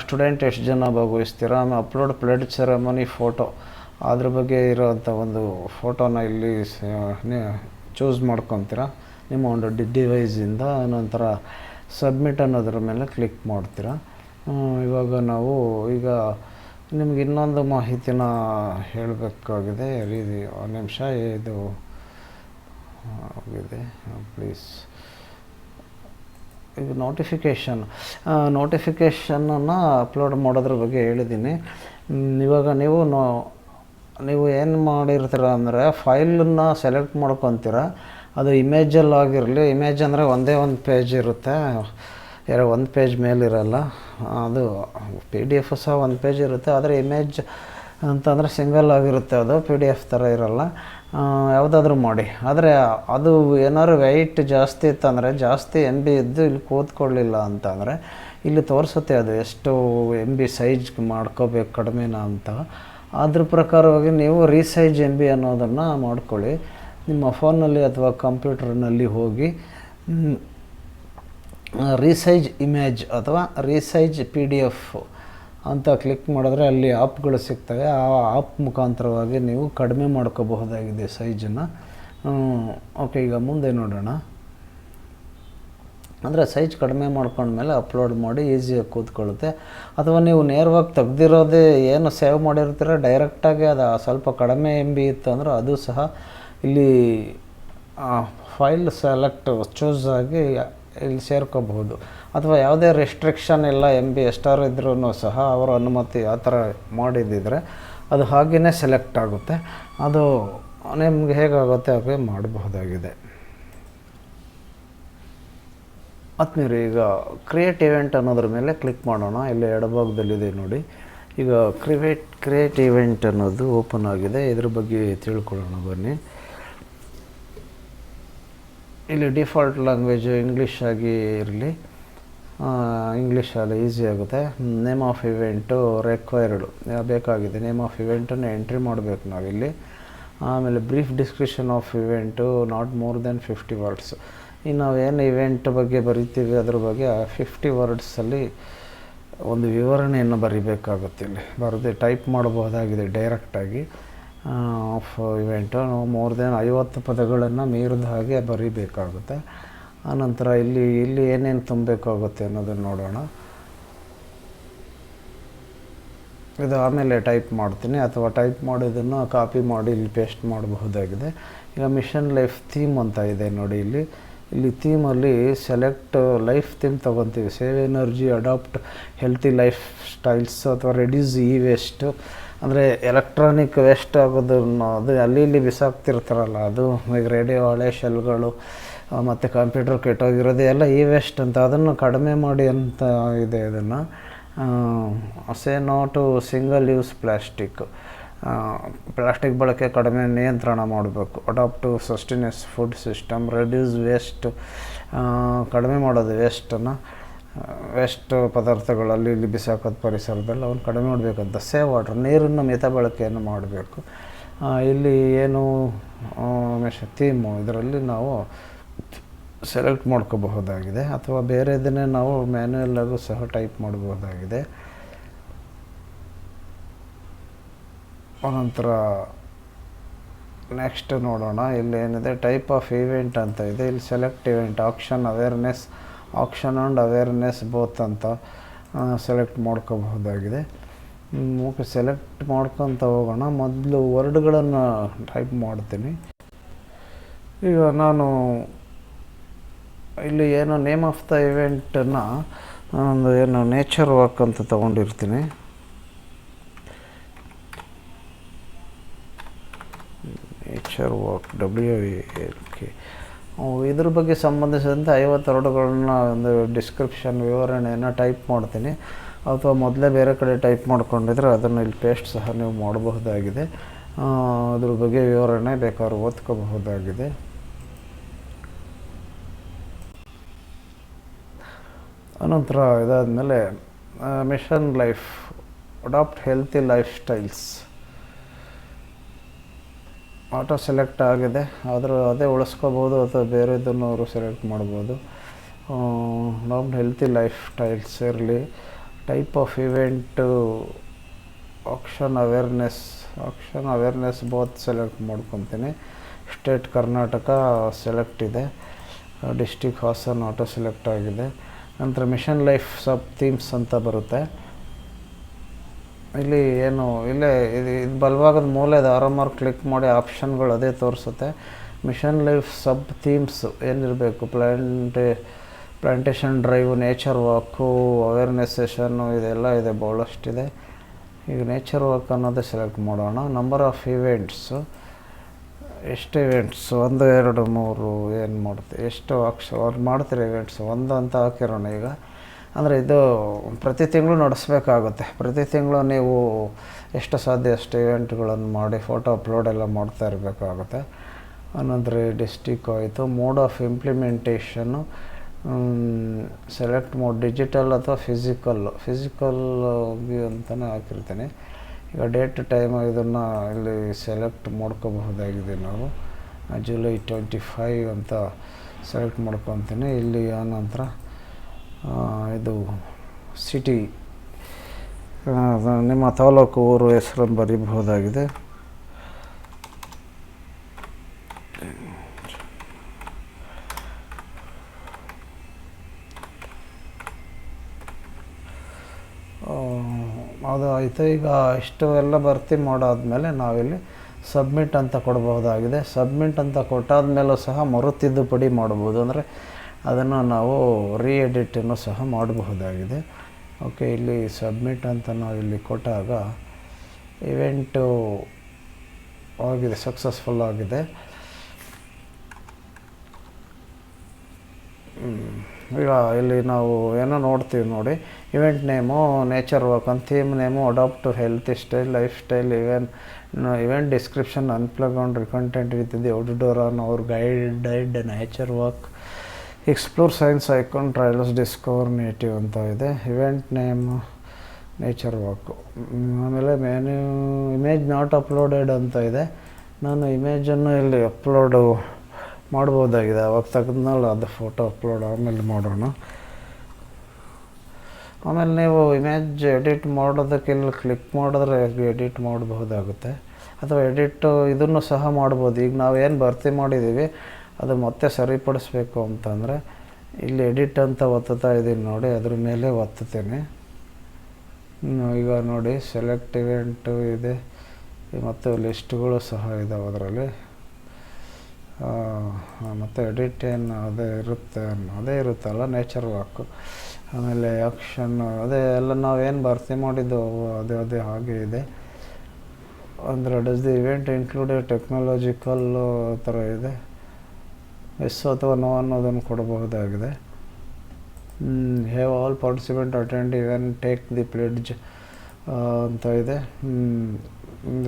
ಸ್ಟೂಡೆಂಟ್ ಎಷ್ಟು ಜನ ಭಾಗವಹಿಸ್ತೀರಾ. ಆಮೇಲೆ ಅಪ್ಲೋಡ್ ಪ್ಲೆಡ್ಜ್ ಸೆರೆಮನಿ ಫೋಟೋ, ಅದ್ರ ಬಗ್ಗೆ ಇರೋವಂಥ ಒಂದು ಫೋಟೋನ ಇಲ್ಲಿ ಚೂಸ್ ಮಾಡ್ಕೊತೀರಾ ನಿಮ್ಮ ಒಂದು ಡಿವೈಸಿಂದ. ನಂತರ ಸಬ್ಮಿಟ್ ಅನ್ನೋದ್ರ ಮೇಲೆ ಕ್ಲಿಕ್ ಮಾಡ್ತೀರಾ. ಇವಾಗ ನಾವು ನಿಮ್ಗೆ ಇನ್ನೊಂದು ಮಾಹಿತಿನ ಹೇಳಬೇಕಾಗಿದೆ. ಒಂದು ನಿಮಿಷ ಇದು ಆಗಿದೆ ಪ್ಲೀಸ್. ಈಗ ನೋಟಿಫಿಕೇಷನನ್ನು ಅಪ್ಲೋಡ್ ಮಾಡೋದ್ರ ಬಗ್ಗೆ ಹೇಳಿದ್ದೀನಿ. ಇವಾಗ ನೀವು ಏನು ಮಾಡಿರ್ತೀರ ಅಂದರೆ ಫೈಲನ್ನು ಸೆಲೆಕ್ಟ್ ಮಾಡ್ಕೊತೀರ. ಅದು ಇಮೇಜಲ್ಲಾಗಿರಲಿ. ಇಮೇಜ್ ಅಂದರೆ ಒಂದೇ ಒಂದು ಪೇಜ್ ಇರುತ್ತೆ, ಒಂದು ಪೇಜ್ ಮೇಲಿರಲ್ಲ. ಅದು PDF ಸಹ ಒಂದು ಪೇಜ್ ಇರುತ್ತೆ. ಆದರೆ ಇಮೇಜ್ ಅಂತಂದರೆ ಸಿಂಗಲ್ ಆಗಿರುತ್ತೆ, ಅದು PDF ಥರ ಇರಲ್ಲ. ಯಾವುದಾದ್ರೂ ಮಾಡಿ. ಆದರೆ ಅದು ಏನಾದ್ರು ವೆಯ್ಟ್ ಜಾಸ್ತಿ ಇತ್ತಂದರೆ, ಜಾಸ್ತಿ MB ಇದ್ದು ಇಲ್ಲಿ ಕೂತ್ಕೊಳ್ಳಿಲ್ಲ ಅಂತಂದರೆ ಇಲ್ಲಿ ತೋರಿಸುತ್ತೆ ಅದು ಎಷ್ಟು MB ಸೈಜ್ ಮಾಡ್ಕೋಬೇಕು ಕಡಿಮೆನಾ ಅಂತ. ಅದ್ರ ಪ್ರಕಾರವಾಗಿ ನೀವು ರೀಸೈಜ್ MB ಅನ್ನೋದನ್ನು ಮಾಡ್ಕೊಳ್ಳಿ. ನಿಮ್ಮ ಫೋನಲ್ಲಿ ಅಥವಾ ಕಂಪ್ಯೂಟರ್ನಲ್ಲಿ ಹೋಗಿ ರೀಸೈಜ್ ಇಮೇಜ್ ಅಥವಾ ರೀಸೈಜ್ PDF ಅಂತ ಕ್ಲಿಕ್ ಮಾಡಿದ್ರೆ ಅಲ್ಲಿ ಆ್ಯಪ್ಗಳು ಸಿಗ್ತವೆ. ಆ ಆ್ಯಪ್ ಮುಖಾಂತರವಾಗಿ ನೀವು ಕಡಿಮೆ ಮಾಡ್ಕೋಬಹುದಾಗಿದೆ ಸೈಜನ್ನು. ಓಕೆ, ಈಗ ಮುಂದೆ ನೋಡೋಣ. ಅಂದರೆ ಸೈಜ್ ಕಡಿಮೆ ಮಾಡ್ಕೊಂಡ್ಮೇಲೆ ಅಪ್ಲೋಡ್ ಮಾಡಿ ಈಸಿಯಾಗಿ ಕೂತ್ಕೊಳ್ಳುತ್ತೆ. ಅಥವಾ ನೀವು ನೇರವಾಗಿ ತೆಗ್ದಿರೋದೇ ಏನು ಸೇವ್ ಮಾಡಿರ್ತೀರ ಡೈರೆಕ್ಟಾಗಿ ಅದು ಸ್ವಲ್ಪ ಕಡಿಮೆ MB ಇತ್ತು ಅಂದರೆ ಅದು ಸಹ ಇಲ್ಲಿ ಫೈಲ್ ಸೆಲೆಕ್ಟ್ ಚೂಸ್ ಆಗಿ ಇಲ್ಲಿ ಸೇರ್ಕೋಬಹುದು. ಅಥವಾ ಯಾವುದೇ ರೆಸ್ಟ್ರಿಕ್ಷನ್ ಇಲ್ಲ, MB ಎಷ್ಟಾರು ಇದ್ರೂ ಸಹ ಅವರ ಅನುಮತಿ ಆ ಥರ ಮಾಡಿದ್ದಿದ್ರೆ ಅದು ಹಾಗೆಯೇ ಸೆಲೆಕ್ಟ್ ಆಗುತ್ತೆ. ಅದು ನಿಮ್ಗೆ ಹೇಗಾಗುತ್ತೆ ಹಾಗೆ ಮಾಡಬಹುದಾಗಿದೆ. ಆತ್ಮೀಯರೇ, ಈಗ ಕ್ರಿಯೇಟ್ ಇವೆಂಟ್ ಅನ್ನೋದ್ರ ಮೇಲೆ ಕ್ಲಿಕ್ ಮಾಡೋಣ. ಇಲ್ಲಿ ಎಡಭಾಗದಲ್ಲಿದೆ ನೋಡಿ. ಈಗ ಕ್ರಿಯೇಟ್ ಇವೆಂಟ್ ಅನ್ನೋದು ಓಪನ್ ಆಗಿದೆ. ಇದ್ರ ಬಗ್ಗೆ ತಿಳ್ಕೊಳ್ಳೋಣ ಬನ್ನಿ. ಇಲ್ಲಿ ಡಿಫಾಲ್ಟ್ ಲ್ಯಾಂಗ್ವೇಜು ಇಂಗ್ಲೀಷ್ ಆಗಿ ಇರಲಿ, ಇಂಗ್ಲೀಷಲ್ಲಿ ಈಸಿ ಆಗುತ್ತೆ. ನೇಮ್ ಆಫ್ ಇವೆಂಟು ರೆಕ್ವೈರ್ಡು ಬೇಕಾಗಿದೆ. ನೇಮ್ ಆಫ್ ಇವೆಂಟನ್ನು ಎಂಟ್ರಿ ಮಾಡಬೇಕು ನಾವಿಲ್ಲಿ. ಆಮೇಲೆ brief description of event not more than 50 words. ಇನ್ನು ನಾವೇನು ಇವೆಂಟ್ ಬಗ್ಗೆ ಬರಿತೀವಿ ಅದ್ರ ಬಗ್ಗೆ 50 ವರ್ಡ್ಸಲ್ಲಿ ಒಂದು ವಿವರಣೆಯನ್ನು ಬರಿಬೇಕಾಗುತ್ತೆ. ಇಲ್ಲಿ ಬರೆದು ಟೈಪ್ ಮಾಡಬಹುದಾಗಿದೆ ಡೈರೆಕ್ಟಾಗಿ. ಆಫ್ ಇವೆಂಟು ನಾವು ಮೋರ್ ದೆನ್ 50 ಪದಗಳನ್ನು ಮೀರಿದ ಹಾಗೆ ಬರೀಬೇಕಾಗುತ್ತೆ. ಆನಂತರ ಇಲ್ಲಿ ಏನೇನು ತುಂಬಬೇಕಾಗುತ್ತೆ ಅನ್ನೋದನ್ನು ನೋಡೋಣ. ಇದು ಆಮೇಲೆ ಟೈಪ್ ಮಾಡ್ತೀನಿ, ಅಥವಾ ಟೈಪ್ ಮಾಡೋದನ್ನು ಕಾಪಿ ಮಾಡಿ ಇಲ್ಲಿ ಪೇಸ್ಟ್ ಮಾಡಬಹುದಾಗಿದೆ. ಈಗ ಮಿಷನ್ ಲೈಫ್ ಥೀಮ್ ಅಂತ ಇದೆ ನೋಡಿ. ಇಲ್ಲಿ ಥೀಮಲ್ಲಿ ಸೆಲೆಕ್ಟ್ ಲೈಫ್ ಥೀಮ್ ತೊಗೊತೀವಿ. Save energy, adopt healthy life styles, ಅಥವಾ ರೆಡ್ಯೂಸ್ ವೇಸ್ಟು. ಅಂದರೆ ಎಲೆಕ್ಟ್ರಾನಿಕ್ ವೇಸ್ಟ್ ಆಗೋದನ್ನು ಅದು ಅಲ್ಲಿ ಬಿಸಾಕ್ತಿರ್ತಾರಲ್ಲ, ಅದು ಈಗ ರೇಡಿಯೋ ಹಳೆ ಶೆಲ್ಗಳು ಮತ್ತು ಕಂಪ್ಯೂಟರ್ ಕೆಟ್ಟೋಗಿರೋದು ಎಲ್ಲ ವೇಸ್ಟ್ ಅಂತ, ಅದನ್ನು ಕಡಿಮೆ ಮಾಡಿ ಅಂತ ಇದೆ. ಇದನ್ನು say no to single use plastic ಬಳಕೆ ಕಡಿಮೆ ನಿಯಂತ್ರಣ ಮಾಡಬೇಕು. Adopt to sustainable food system, reduce waste, ಕಡಿಮೆ ಮಾಡೋದು ವೇಸ್ಟ್ ಪದಾರ್ಥಗಳಲ್ಲಿ ಇಲ್ಲಿ ಬಿಸಾಕೋದು ಪರಿಸರದಲ್ಲಿ ಅವನು ಕಡಿಮೆ ಮಾಡಬೇಕಂತ. ಸೇವ್ ವಾಟರ್, ನೀರನ್ನು ಮಿತ ಬಳಕೆಯನ್ನು ಮಾಡಬೇಕು. ಇಲ್ಲಿ ಏನು ಥೀಮು ಇದರಲ್ಲಿ ನಾವು ಸೆಲೆಕ್ಟ್ ಮಾಡ್ಕೋಬಹುದಾಗಿದೆ, ಅಥವಾ ಬೇರೆದನ್ನೇ ನಾವು ಮ್ಯಾನ್ಯುಯಲ್ಲಾಗೂ ಸಹ ಟೈಪ್ ಮಾಡಬಹುದಾಗಿದೆ. ಅನಂತರ ನೆಕ್ಸ್ಟ್ ನೋಡೋಣ. ಇಲ್ಲಿ ಏನಿದೆ ಟೈಪ್ ಆಫ್ ಇವೆಂಟ್ ಅಂತ ಇದೆ. ಇಲ್ಲಿ select event, action and awareness both ಅಂತ ಸೆಲೆಕ್ಟ್ ಮಾಡ್ಕೋಬಹುದಾಗಿದೆ. ಓಕೆ, ಸೆಲೆಕ್ಟ್ ಮಾಡ್ಕೊತ ಹೋಗೋಣ. ಮೊದಲು ವರ್ಡ್ಗಳನ್ನು ಟೈಪ್ ಮಾಡ್ತೀನಿ. ಈಗ ನಾನು ಇಲ್ಲಿ ಏನು ನೇಮ್ ಆಫ್ ದ ಇವೆಂಟನ್ನು ಒಂದು ಏನು ನೇಚರ್ ವಾಕ್ ಅಂತ ತೊಗೊಂಡಿರ್ತೀನಿ. Nature walk WALK. ಇದ್ರ ಬಗ್ಗೆ ಸಂಬಂಧಿಸಿದಂತೆ 50 ವರ್ಡ್ಗಳನ್ನ ಒಂದು ಡಿಸ್ಕ್ರಿಪ್ಷನ್ ವಿವರಣೆಯನ್ನು ಟೈಪ್ ಮಾಡ್ತೀನಿ. ಅಥವಾ ಮೊದಲೇ ಬೇರೆ ಕಡೆ ಟೈಪ್ ಮಾಡ್ಕೊಂಡಿದ್ರೆ ಅದನ್ನು ಇಲ್ಲಿ ಪೇಸ್ಟ್ ಸಹ ನೀವು ಮಾಡಬಹುದಾಗಿದೆ. ಅದ್ರ ಬಗ್ಗೆ ವಿವರಣೆ ಬೇಕಾದ್ರೂ ಓದ್ಕೋಬಹುದಾಗಿದೆ. ಅನಂತರ ಇದಾದಮೇಲೆ mission life, adopt healthy life styles auto select ಆಗಿದೆ. ಆದರೂ ಅದೇ ಉಳಿಸ್ಕೋಬೋದು ಅಥವಾ ಬೇರೆದನ್ನು ಅವರು ಸೆಲೆಕ್ಟ್ ಮಾಡ್ಬೋದು. ಅಡಾಪ್ಟ್ ಹೆಲ್ತಿ ಲೈಫ್ ಸ್ಟೈಲ್ಸ್ ಇರಲಿ. Type of event action awareness both ಸೆಲೆಕ್ಟ್ ಮಾಡ್ಕೊತೀನಿ. ಸ್ಟೇಟ್ ಕರ್ನಾಟಕ ಸೆಲೆಕ್ಟ್ ಇದೆ. ಡಿಸ್ಟಿಕ್ ಹಾಸನ್ ಆಟೋ ಸೆಲೆಕ್ಟ್ ಆಗಿದೆ. ನಂತರ ಮಿಷನ್ ಲೈಫ್ ಸಬ್ ಥೀಮ್ಸ್ ಅಂತ ಬರುತ್ತೆ. ಇಲ್ಲಿ ಏನು ಇದು ಬಲಭಾಗದ ಮೂಲೆದ ಆರಾಮಾಗಿ ಕ್ಲಿಕ್ ಮಾಡಿ ಆಪ್ಷನ್ಗಳು ಅದೇ ತೋರಿಸುತ್ತೆ. ಮಿಷನ್ ಲೈಫ್ ಸಬ್ ಥೀಮ್ಸ್ ಏನಿರಬೇಕು, plantation drive, nature walk, awareness session, ಇದೆಲ್ಲ ಇದೆ, ಭಾಳಷ್ಟಿದೆ. ಈಗ ನೇಚರ್ ವಾಕ್ ಅನ್ನೋದೇ ಸೆಲೆಕ್ಟ್ ಮಾಡೋಣ. ನಂಬರ್ ಆಫ್ ಇವೆಂಟ್ಸು, ಎಷ್ಟು ಇವೆಂಟ್ಸು, 1 2 3 ಏನು ಮಾಡ್ತೀವಿ, ಎಷ್ಟು ಮಾಡ್ತೀರಿ ಇವೆಂಟ್ಸು 1 ಅಂತ ಹಾಕಿರೋಣ. ಈಗ ಅಂದರೆ ಇದು ಪ್ರತಿ ತಿಂಗಳು ನಡೆಸಬೇಕಾಗುತ್ತೆ. ಪ್ರತಿ ತಿಂಗಳು ನೀವು ಎಷ್ಟು ಸಾಧ್ಯ ಅಷ್ಟು ಇವೆಂಟ್ಗಳನ್ನು ಮಾಡಿ ಫೋಟೋ ಅಪ್ಲೋಡ್ ಎಲ್ಲ ಮಾಡ್ತಾ ಇರಬೇಕಾಗುತ್ತೆ. ಆನಂತರ ಡಿಸ್ಟಿಕ್ ಆಯಿತು. Mode of implementation select mode digital ಅಥವಾ ಫಿಸಿಕಲ್ ಅಂತಲೇ ಹಾಕಿರ್ತೀನಿ. ಈಗ ಡೇಟ್ ಟೈಮ್ ಇದನ್ನು ಇಲ್ಲಿ ಸೆಲೆಕ್ಟ್ ಮಾಡ್ಕೋಬಹುದಾಗಿದೆ. ನಾವು ಜುಲೈ 25 ಅಂತ ಸೆಲೆಕ್ಟ್ ಮಾಡ್ಕೊತೀನಿ. ಇಲ್ಲಿ ಆನಂತರ ಇದು ಸಿಟಿ, ನಿಮ್ಮ ತಾಲೂಕು ಊರು ಹೆಸರನ್ನು ಬರೀಬಹುದಾಗಿದೆ. ಅದು ಆಯಿತು. ಈಗ ಇಷ್ಟು ಎಲ್ಲ ಭರ್ತಿ ಮಾಡಾದ್ಮೇಲೆ ನಾವಿಲ್ಲಿ ಸಬ್ಮಿಟ್ ಅಂತ ಕೊಡಬಹುದಾಗಿದೆ. ಸಬ್ಮಿಟ್ ಅಂತ ಕೊಟ್ಟಾದ್ಮೇಲೂ ಸಹ ತಿದ್ದುಪಡಿ ಮಾಡ್ಬೋದು. ಅಂದರೆ ಅದನ್ನು ನಾವು ಎಡಿಟನ್ನು ಸಹ ಮಾಡಬಹುದಾಗಿದೆ. ಓಕೆ, ಇಲ್ಲಿ ಸಬ್ಮಿಟ್ ಅಂತ ನಾವು ಇಲ್ಲಿ ಕೊಟ್ಟಾಗ ಇವೆಂಟು ಆಗಿದೆ, ಸಕ್ಸಸ್ಫುಲ್ ಆಗಿದೆ. ಈಗ ಇಲ್ಲಿ ನಾವು ಏನೋ ನೋಡ್ತೀವಿ ನೋಡಿ, ಇವೆಂಟ್ ನೇಮು ನೇಚರ್ ವಾಕ್ ಅಂತ, theme name adopt to health style lifestyle, event description unplug content with the outdoor on hour guided nature walk, explore science icon trails discover native ಅಂತ ಇದೆ. Event name nature walk. ಆಮೇಲೆ image not uploaded ಅಂತ ಇದೆ. ನಾನು ಇಮೇಜನ್ನು ಇಲ್ಲಿ upload ಮಾಡ್ಬೋದಾಗಿದೆ. ಅವಾಗ ತೆಗೆದ್ಮೇಲೆ ಅದು photo upload ಆಮೇಲೆ ಮಾಡೋಣ. ಆಮೇಲೆ ನೀವು ಇಮೇಜ್ ಎಡಿಟ್ ಮಾಡೋದಕ್ಕೆ ಇಲ್ಲಿ ಕ್ಲಿಕ್ ಮಾಡಿದ್ರೆ ಎಡಿಟ್ ಮಾಡಬಹುದಾಗುತ್ತೆ. ಅಥವಾ ಇದನ್ನು ಸಹ ಮಾಡ್ಬೋದು. ಈಗ ನಾವೇನು ಭರ್ತಿ ಮಾಡಿದ್ದೀವಿ ಅದು ಮತ್ತೆ ಸರಿಪಡಿಸ್ಬೇಕು ಅಂತಂದರೆ ಇಲ್ಲಿ ಎಡಿಟ್ ಅಂತ ಒತ್ತುತ್ತಾ ಇದ್ದೀನಿ ನೋಡಿ, ಅದ್ರ ಮೇಲೆ ಒತ್ತುತ್ತೇನೆ. ಈಗ ನೋಡಿ ಸೆಲೆಕ್ಟ್ ಇವೆಂಟು ಇದೆ ಮತ್ತು ಲಿಸ್ಟ್ಗಳು ಸಹ ಇದ್ದಾವೆ ಅದರಲ್ಲಿ. ಮತ್ತು ಎಡಿಟ್ ಏನು ಅದೇ ಇರುತ್ತಲ್ಲ ನೇಚರ್ ವಾಕು. ಆಮೇಲೆ ಆಕ್ಷನ್ ಅದೇ ಎಲ್ಲ ನಾವೇನು ಭರ್ತಿ ಮಾಡಿದ್ದೆವು ಅದೇ ಹಾಗೆ ಇದೆ. ಅಂದರೆ does the event included technological ಥರ ಇದೆ. ಎಸ್ ಅಥವಾ ನೋ ಅನ್ನೋದನ್ನು ಕೊಡಬಹುದಾಗಿದೆ. Have all participant attend event take the pledge ಅಂತ ಇದೆ.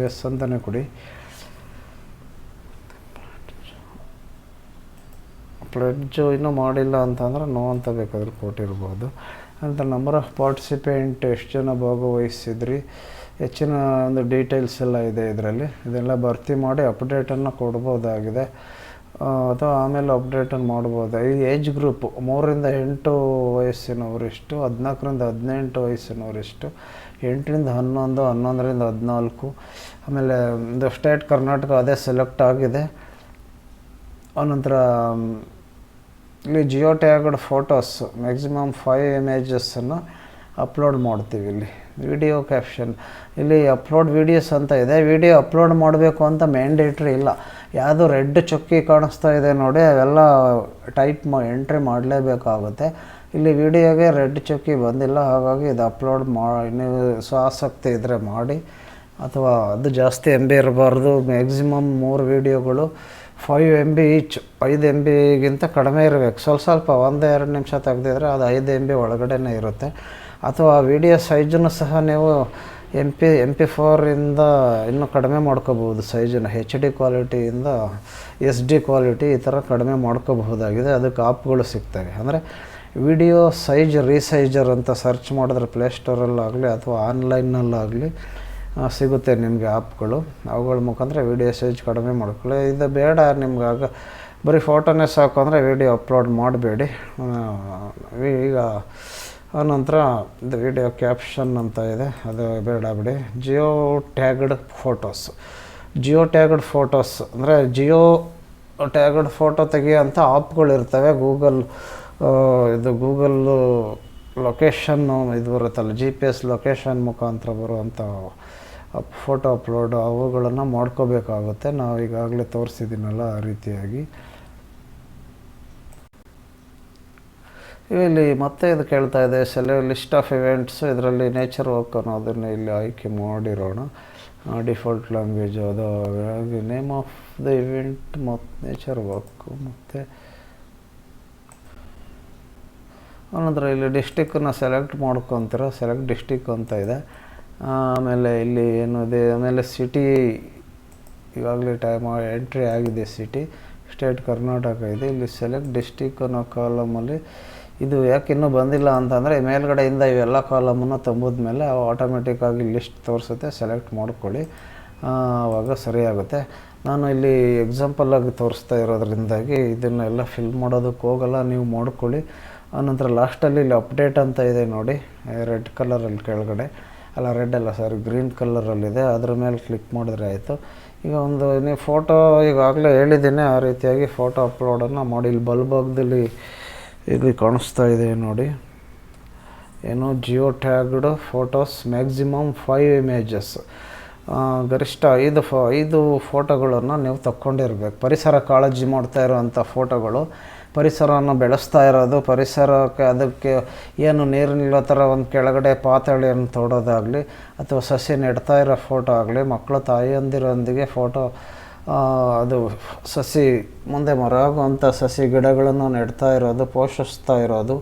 ಎಸ್ ಅಂತಲೇ ಕೊಡಿ. ಪ್ಲೆಡ್ಜು ಇನ್ನೂ ಮಾಡಿಲ್ಲ ಅಂತಂದರೆ ನೋ ಅಂತ ಬೇಕಾದ್ರೆ ಕೊಟ್ಟಿರ್ಬೋದು. ಅಂತ ನಂಬರ್ ಆಫ್ ಪಾರ್ಟಿಸಿಪೆಂಟ್, ಎಷ್ಟು ಜನ ಭಾಗವಹಿಸಿದ್ರಿ, ಹೆಚ್ಚಿನ ಒಂದು ಡೀಟೇಲ್ಸ್ ಎಲ್ಲ ಇದೆ ಇದರಲ್ಲಿ. ಇದೆಲ್ಲ ಭರ್ತಿ ಮಾಡಿ ಅಪ್ಡೇಟನ್ನು ಕೊಡ್ಬೋದಾಗಿದೆ. ಅಥವಾ ಆಮೇಲೆ ಅಪ್ಡೇಟನ್ನು ಮಾಡ್ಬೋದು. ಈ ಏಜ್ ಗ್ರೂಪು 3ರಿಂದ 8 ವಯಸ್ಸಿನವರಿಷ್ಟು, 14ರಿಂದ 18 ವಯಸ್ಸಿನವರಿಷ್ಟು, 8ರಿಂದ 11, 11ರಿಂದ 14. ಆಮೇಲೆ ಒಂದು ಸ್ಟೇಟ್ ಕರ್ನಾಟಕ ಅದೇ ಸೆಲೆಕ್ಟ್ ಆಗಿದೆ. ಆನಂತರ ಇಲ್ಲಿ ಜಿಯೋ ಟ್ಯಾಗ್ಡ್ ಫೋಟೋಸ್ ಮ್ಯಾಕ್ಸಿಮಮ್ 5 ಇಮೇಜಸ್ಸನ್ನು ಅಪ್ಲೋಡ್ ಮಾಡ್ತೀವಿ. ಇಲ್ಲಿ ವಿಡಿಯೋ ಕ್ಯಾಪ್ಷನ್ ಇಲ್ಲಿ ಅಪ್ಲೋಡ್ ವೀಡಿಯೋಸ್ ಅಂತ ಇದೆ. ವಿಡಿಯೋ ಅಪ್ಲೋಡ್ ಮಾಡಬೇಕು ಅಂತ ಮ್ಯಾಂಡೇಟ್ರಿ ಇಲ್ಲ. ಯಾವುದು ರೆಡ್ ಚುಕ್ಕಿ ಕಾಣಿಸ್ತಾ ಇದೆ ನೋಡಿ, ಅವೆಲ್ಲ ಎಂಟ್ರಿ ಮಾಡಲೇಬೇಕಾಗುತ್ತೆ. ಇಲ್ಲಿ ವಿಡಿಯೋಗೆ ರೆಡ್ ಚುಕ್ಕಿ ಬಂದಿಲ್ಲ, ಹಾಗಾಗಿ ಇದು ಅಪ್ಲೋಡ್ ನೀವು ಆಸಕ್ತಿ ಇದ್ದರೆ ಮಾಡಿ. ಅಥವಾ ಅದು ಜಾಸ್ತಿ MB ಇರಬಾರ್ದು. ಮ್ಯಾಕ್ಸಿಮಮ್ 3 ವೀಡಿಯೋಗಳು 5 MB ಈಚ್, 5 MBಗಿಂತ ಕಡಿಮೆ ಇರಬೇಕು. ಸ್ವಲ್ಪ 1-2 ನಿಮಿಷ ತೆಗೆದಿದ್ರೆ ಅದು 5 MB ಒಳಗಡೆನೇ ಇರುತ್ತೆ. ಅಥವಾ ವಿಡಿಯೋ ಸೈಜನ್ನು ಸಹ ನೀವು MP4ಇಂದ ಇನ್ನೂ ಕಡಿಮೆ ಮಾಡ್ಕೋಬೋದು. ಸೈಜನ್ನು HD ಕ್ವಾಲಿಟಿಯಿಂದ SD ಕ್ವಾಲಿಟಿ ಈ ಥರ ಕಡಿಮೆ ಮಾಡ್ಕೋಬಹುದಾಗಿದೆ. ಅದಕ್ಕೆ ಆ್ಯಪ್ಗಳು ಸಿಗ್ತವೆ. ಅಂದರೆ ವಿಡಿಯೋ ಸೈಜ್ ರೀಸೈಜರ್ ಅಂತ ಸರ್ಚ್ ಮಾಡಿದ್ರೆ ಪ್ಲೇಸ್ಟೋರಲ್ಲಾಗಲಿ ಅಥವಾ ಆನ್ಲೈನಲ್ಲಾಗಲಿ ಸಿಗುತ್ತೆ ನಿಮಗೆ ಆ್ಯಪ್ಗಳು. ಅವುಗಳ ಮುಖಾಂತರ ವಿಡಿಯೋ ಸೈಜ್ ಕಡಿಮೆ ಮಾಡ್ಕೊಳ್ಳಿ. ಇದು ಬೇಡ ನಿಮ್ಗೆ ಬರೀ ಫೋಟೋನೇ ಸಾಕು ಅಂದರೆ ವಿಡಿಯೋ ಅಪ್ಲೋಡ್ ಮಾಡಬೇಡಿ. ಈಗ ಆನಂತರ ಇದು ವಿಡಿಯೋ ಕ್ಯಾಪ್ಷನ್ ಅಂತ ಇದೆ, ಅದು ಬೇಡ ಬಿಡಿ. ಜಿಯೋ ಟ್ಯಾಗ್ಡ್ ಫೋಟೋಸ್ ಅಂದರೆ ಜಿಯೋ ಟ್ಯಾಗ್ಡ್ ಫೋಟೋ ತೆಗಿಯೋಂಥ ಆ್ಯಪ್ಗಳಿರ್ತವೆ. ಗೂಗಲ್ ಲೊಕೇಶನ್ನು ಇದು ಬರುತ್ತಲ್ಲ, GPS ಲೊಕೇಶನ್ ಮುಖಾಂತರ ಬರುವಂಥ ಫೋಟೋ ಅಪ್ಲೋಡ್ ಅವುಗಳನ್ನು ಮಾಡ್ಕೋಬೇಕಾಗುತ್ತೆ. ನಾವು ಈಗಾಗಲೇ ತೋರಿಸಿದ್ದೀನಲ್ಲ ಆ ರೀತಿಯಾಗಿ. ಇಲ್ಲಿ ಮತ್ತೆ ಇದು ಕೇಳ್ತಾ ಇದೆ ಲಿಸ್ಟ್ ಆಫ್ ಇವೆಂಟ್ಸ್. ಇದರಲ್ಲಿ ನೇಚರ್ ವಾಕ್ ಅನ್ನೋದನ್ನು ಇಲ್ಲಿ ಆಯ್ಕೆ ಮಾಡಿರೋಣ. ಡಿಫಾಲ್ಟ್ ಲ್ಯಾಂಗ್ವೇಜ್ ಅದು ನೇಮ್ ಆಫ್ ದ ಇವೆಂಟ್ ಮತ್ತು ನೇಚರ್ ವಾಕ್. ಮತ್ತು ಆನಂತರ ಇಲ್ಲಿ ಡಿಸ್ಟಿಕ್ಕನ್ನು ಸೆಲೆಕ್ಟ್ ಮಾಡ್ಕೊತೀರ. ಸೆಲೆಕ್ಟ್ ಡಿಸ್ಟಿಕ್ ಅಂತ ಇದೆ. ಆಮೇಲೆ ಇಲ್ಲಿ ಏನು ಇದೆ, ಆಮೇಲೆ ಸಿಟಿ ಈಗಾಗಲೇ ಎಂಟ್ರಿ ಆಗಿದೆ. ಸಿಟಿ ಸ್ಟೇಟ್ ಕರ್ನಾಟಕ ಇದೆ. ಇಲ್ಲಿ ಸೆಲೆಕ್ಟ್ ಡಿಸ್ಟಿಕ್ ಅನ್ನೋ ಕಾಲಮಲ್ಲಿ ಇದು ಯಾಕೆ ಇನ್ನೂ ಬಂದಿಲ್ಲ ಅಂತಂದರೆ, ಮೇಲ್ಗಡೆಯಿಂದ ಇವೆಲ್ಲ ಕಾಲಮನ್ನು ತುಂಬಿದ ಮೇಲೆ ಆಟೋಮೆಟಿಕ್ಕಾಗಿ ಲಿಸ್ಟ್ ತೋರಿಸುತ್ತೆ. ಸೆಲೆಕ್ಟ್ ಮಾಡ್ಕೊಳ್ಳಿ, ಆವಾಗ ಸರಿಯಾಗುತ್ತೆ. ನಾನು ಇಲ್ಲಿ ಎಕ್ಸಾಂಪಲಾಗಿ ತೋರಿಸ್ತಾ ಇರೋದ್ರಿಂದಾಗಿ ಇದನ್ನೆಲ್ಲ ಫಿಲ್ ಮಾಡೋದಕ್ಕೆ ಹೋಗಲ್ಲ, ನೀವು ಮಾಡ್ಕೊಳ್ಳಿ. ಆನಂತರ ಲಾಸ್ಟಲ್ಲಿ ಇಲ್ಲಿ ಅಪ್ಡೇಟ್ ಅಂತ ಇದೆ ನೋಡಿ, ರೆಡ್ ಕಲರಲ್ಲಿ ಕೆಳಗಡೆ, ಅಲ್ಲ ರೆಡ್ ಅಲ್ಲ ಸಾರಿ ಗ್ರೀನ್ ಕಲರಲ್ಲಿದೆ, ಅದ್ರ ಮೇಲೆ ಕ್ಲಿಕ್ ಮಾಡಿದ್ರೆ ಆಯಿತು. ಈಗ ಒಂದು ನೀವು ಫೋಟೋ ಈಗಾಗಲೇ ಹೇಳಿದ್ದೀನಿ, ಆ ರೀತಿಯಾಗಿ ಫೋಟೋ ಅಪ್ಲೋಡನ್ನು ಮಾಡಿ. ಇಲ್ಲಿ ಬಲ್ಭಾಗದಲ್ಲಿ ಇಲ್ಲಿ ಕಾಣಿಸ್ತಾ ಇದೆ ನೋಡಿ, ಏನು Jio tagged photos maximum 5 images, ಗರಿಷ್ಠ 5 ಫೋಟೋಗಳನ್ನು ನೀವು ತಕ್ಕೊಂಡಿರ್ಬೇಕು. ಪರಿಸರ ಕಾಳಜಿ ಮಾಡ್ತಾ ಇರೋವಂಥ ಫೋಟೋಗಳು, ಪರಿಸರವನ್ನು ಬೆಳೆಸ್ತಾ ಇರೋದು, ಪರಿಸರಕ್ಕೆ ಅದಕ್ಕೆ ಏನು ನೀರು ನಿಲ್ಲೋ ಥರ ಒಂದು ಕೆಳಗಡೆ ಪಾತಳಿಯನ್ನು ತೋಡೋದಾಗಲಿ, ಅಥವಾ ಸಸಿ ನೆಡ್ತಾ ಇರೋ ಫೋಟೋ ಆಗಲಿ, ಮಕ್ಕಳು ತಾಯಿಯಂದಿರೊಂದಿಗೆ ಫೋಟೋ, ಅದು ಸಸಿ ಮುಂದೆ ಮರ ಆಗುವಂಥ ಸಸಿ ಗಿಡಗಳನ್ನು ನೆಡ್ತಾ ಇರೋದು, ಪೋಷಿಸ್ತಾ ಇರೋದು,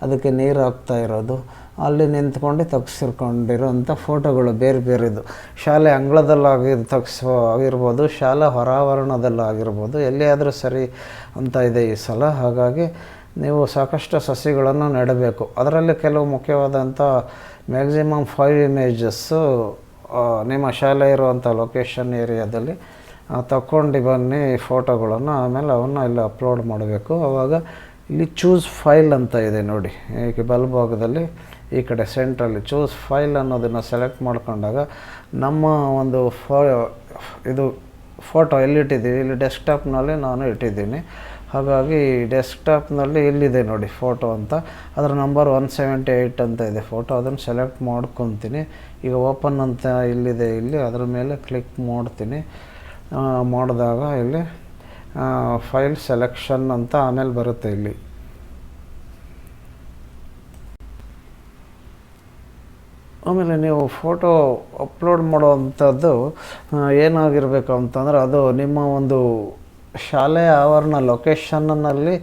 ಅದಕ್ಕೆ ನೀರು ಹಾಕ್ತಾ ಇರೋದು, ಅಲ್ಲಿ ನಿಂತ್ಕೊಂಡು ತೆಗ್ಸಿರ್ಕೊಂಡಿರೋಂಥ ಫೋಟೋಗಳು ಬೇರೆ ಬೇರೆದು. ಶಾಲೆ ಅಂಗಳದಲ್ಲಾಗಿ ಆಗಿರ್ಬೋದು, ಶಾಲಾ ಹೊರಾವರಣದಲ್ಲಾಗಿರ್ಬೋದು, ಎಲ್ಲಿಯಾದರೂ ಸರಿ ಅಂತ ಇದೆ ಈ ಸಲ. ಹಾಗಾಗಿ ನೀವು ಸಾಕಷ್ಟು ಸಸಿಗಳನ್ನು ನೆಡಬೇಕು. ಅದರಲ್ಲಿ ಕೆಲವು ಮುಖ್ಯವಾದಂಥ ಮ್ಯಾಕ್ಸಿಮಮ್ 5 ಇಮೇಜಸ್ಸು ನಿಮ್ಮ ಶಾಲೆ ಇರುವಂಥ ಲೊಕೇಶನ್ ಏರಿಯಾದಲ್ಲಿ ತಗೊಂಡು ಬನ್ನಿ ಫೋಟೋಗಳನ್ನು. ಆಮೇಲೆ ಅವನ್ನು ಇಲ್ಲಿ ಅಪ್ಲೋಡ್ ಮಾಡಬೇಕು. ಆವಾಗ ಇಲ್ಲಿ ಚೂಸ್ ಫೈಲ್ ಅಂತ ಇದೆ ನೋಡಿ, ಈಗ ಬಲಭಾಗದಲ್ಲಿ ಈ ಕಡೆ ಸೆಂಟ್ರಲ್ಲಿ ಚೂಸ್ ಫೈಲ್ ಅನ್ನೋದನ್ನು ಸೆಲೆಕ್ಟ್ ಮಾಡ್ಕೊಂಡಾಗ ನಮ್ಮ ಒಂದು ಇದು ಫೋಟೋ ಎಲ್ಲಿಟ್ಟಿದ್ದೀವಿ, ಇಲ್ಲಿ ಡೆಸ್ಕ್ಟಾಪ್ನಲ್ಲಿ ನಾನು ಇಟ್ಟಿದ್ದೀನಿ. ಹಾಗಾಗಿ ಡೆಸ್ಕ್ಟಾಪ್ನಲ್ಲಿ ಇಲ್ಲಿದೆ ನೋಡಿ ಫೋಟೋ ಅಂತ, ಅದರ ನಂಬರ್ 178 ಅಂತ ಇದೆ ಫೋಟೋ. ಅದನ್ನು ಸೆಲೆಕ್ಟ್ ಮಾಡ್ಕೊತೀನಿ. ಈಗ ಓಪನ್ ಅಂತ ಇಲ್ಲಿದೆ, ಇಲ್ಲಿ ಅದರ ಮೇಲೆ ಕ್ಲಿಕ್ ಮಾಡ್ತೀನಿ. ಮಾಡಿದಾಗ ಇಲ್ಲಿ ಫೈಲ್ ಸೆಲೆಕ್ಷನ್ ಅಂತ ಆಮೇಲೆ ಬರುತ್ತೆ. ಇಲ್ಲಿ ಆಮೇಲೆ ನೀವು ಫೋಟೋ ಅಪ್ಲೋಡ್ ಮಾಡೋವಂಥದ್ದು ಏನಾಗಿರಬೇಕು ಅಂತಂದರೆ, ಅದು ನಿಮ್ಮ ಒಂದು ಶಾಲೆಯ ಆವರಣ ಲೊಕೇಶನ್ನಲ್ಲಿ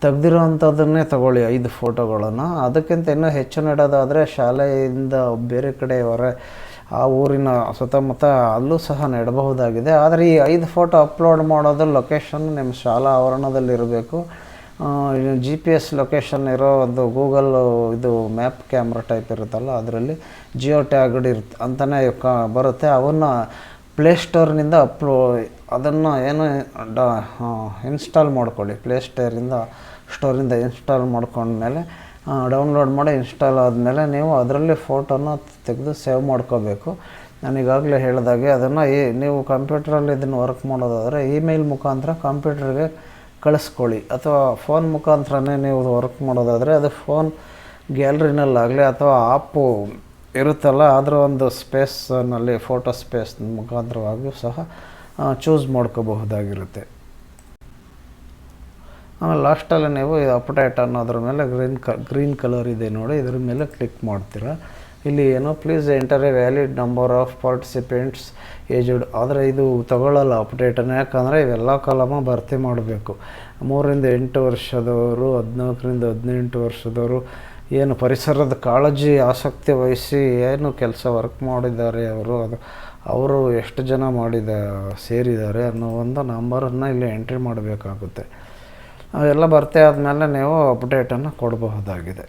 ತೆಗೆದಿರೋವಂಥದ್ದನ್ನೇ ತಗೊಳ್ಳಿ 5 ಫೋಟೋಗಳನ್ನು. ಅದಕ್ಕಿಂತ ಇನ್ನೂ ಹೆಚ್ಚು ನೆಡೋದಾದರೆ ಶಾಲೆಯಿಂದ ಬೇರೆ ಕಡೆ ಆ ಊರಿನ ಸುತ್ತಮುತ್ತ ಅಲ್ಲೂ ಸಹ ನೆಡಬಹುದಾಗಿದೆ. ಆದರೆ ಈ 5 ಫೋಟೋ ಅಪ್ಲೋಡ್ ಮಾಡೋದು ಲೊಕೇಶನ್ ನಿಮ್ಮ ಶಾಲಾ ಆವರಣದಲ್ಲಿರಬೇಕು. GPS ಲೊಕೇಶನ್ ಇರೋ ಒಂದು ಗೂಗಲ್ ಇದು ಮ್ಯಾಪ್ ಕ್ಯಾಮ್ರಾ ಟೈಪ್ ಇರುತ್ತಲ್ಲ, ಅದರಲ್ಲಿ ಜಿಯೋ ಟ್ಯಾಗ್ಡ್ ಅಂತಲೇ ಬರುತ್ತೆ. ಅವನ್ನು ಪ್ಲೇಸ್ಟೋರ್ನಿಂದ ಅದನ್ನು ಏನು ಇನ್ಸ್ಟಾಲ್ ಮಾಡ್ಕೊಳ್ಳಿ. ಸ್ಟೋರಿಂದ ಇನ್ಸ್ಟಾಲ್ ಮಾಡ್ಕೊಂಡ್ಮೇಲೆ ಡೌನ್ಲೋಡ್ ಮಾಡಿ ಇನ್ಸ್ಟಾಲ್ ಆದಮೇಲೆ ನೀವು ಅದರಲ್ಲಿ ಫೋಟೋನ ತೆಗೆದು ಸೇವ್ ಮಾಡ್ಕೋಬೇಕು. ನಾನೀಗಾಗಲೇ ಹೇಳಿದಾಗೆ ಅದನ್ನು ನೀವು ಕಂಪ್ಯೂಟ್ರಲ್ಲಿ ಇದನ್ನು ವರ್ಕ್ ಮಾಡೋದಾದರೆ ಇಮೇಲ್ ಮುಖಾಂತರ ಕಂಪ್ಯೂಟರ್ಗೆ ಕಳಿಸ್ಕೊಳ್ಳಿ, ಅಥವಾ ಫೋನ್ ಮುಖಾಂತರನೇ ನೀವು ವರ್ಕ್ ಮಾಡೋದಾದರೆ ಅದು ಫೋನ್ ಗ್ಯಾಲರಿನಲ್ಲಾಗಲಿ ಅಥವಾ ಆ್ಯಪು ಇರುತ್ತಲ್ಲ ಅದರ ಒಂದು ಸ್ಪೇಸ್ನಲ್ಲಿ ಫೋಟೋ ಸ್ಪೇಸ್ ಮುಖಾಂತರವಾಗಿಯೂ ಸಹ ಚೂಸ್ ಮಾಡ್ಕೋಬಹುದಾಗಿರುತ್ತೆ. ಆಮೇಲೆ ಲಾಸ್ಟಲ್ಲಿ ನೀವು ಅಪ್ಡೇಟ್ ಅನ್ನೋದ್ರ ಮೇಲೆ ಗ್ರೀನ್ ಕಲರ್ ಇದೆ ನೋಡಿ, ಇದ್ರ ಮೇಲೆ ಕ್ಲಿಕ್ ಮಾಡ್ತೀರಾ. ಇಲ್ಲಿ ಏನೋ please enter A valid number of participants aged, ಆದರೆ ಇದು ತಗೊಳ್ಳಲ್ಲ ಅಪ್ಡೇಟನ್ನು. ಯಾಕಂದರೆ ಇವೆಲ್ಲ ಕಾಲಮ ಭರ್ತಿ ಮಾಡಬೇಕು. 3 ರಿಂದ 8 ವರ್ಷದವರು, 14 ರಿಂದ 18 ವರ್ಷದವರು, ಏನು ಪರಿಸರದ ಕಾಳಜಿ ಆಸಕ್ತಿ ವಹಿಸಿ ಏನು ಕೆಲಸ ವರ್ಕ್ ಮಾಡಿದ್ದಾರೆ ಅವರು ಎಷ್ಟು ಜನ ಸೇರಿದ್ದಾರೆ ಅನ್ನೋ ಒಂದು ನಂಬರನ್ನು ಇಲ್ಲಿ ಎಂಟ್ರಿ ಮಾಡಬೇಕಾಗುತ್ತೆ. ಅವೆಲ್ಲ ಭರ್ತಿ ಆದಮೇಲೆ ನೀವು ಅಪ್ಡೇಟನ್ನು ಕೊಡಬಹುದಾಗಿದೆ.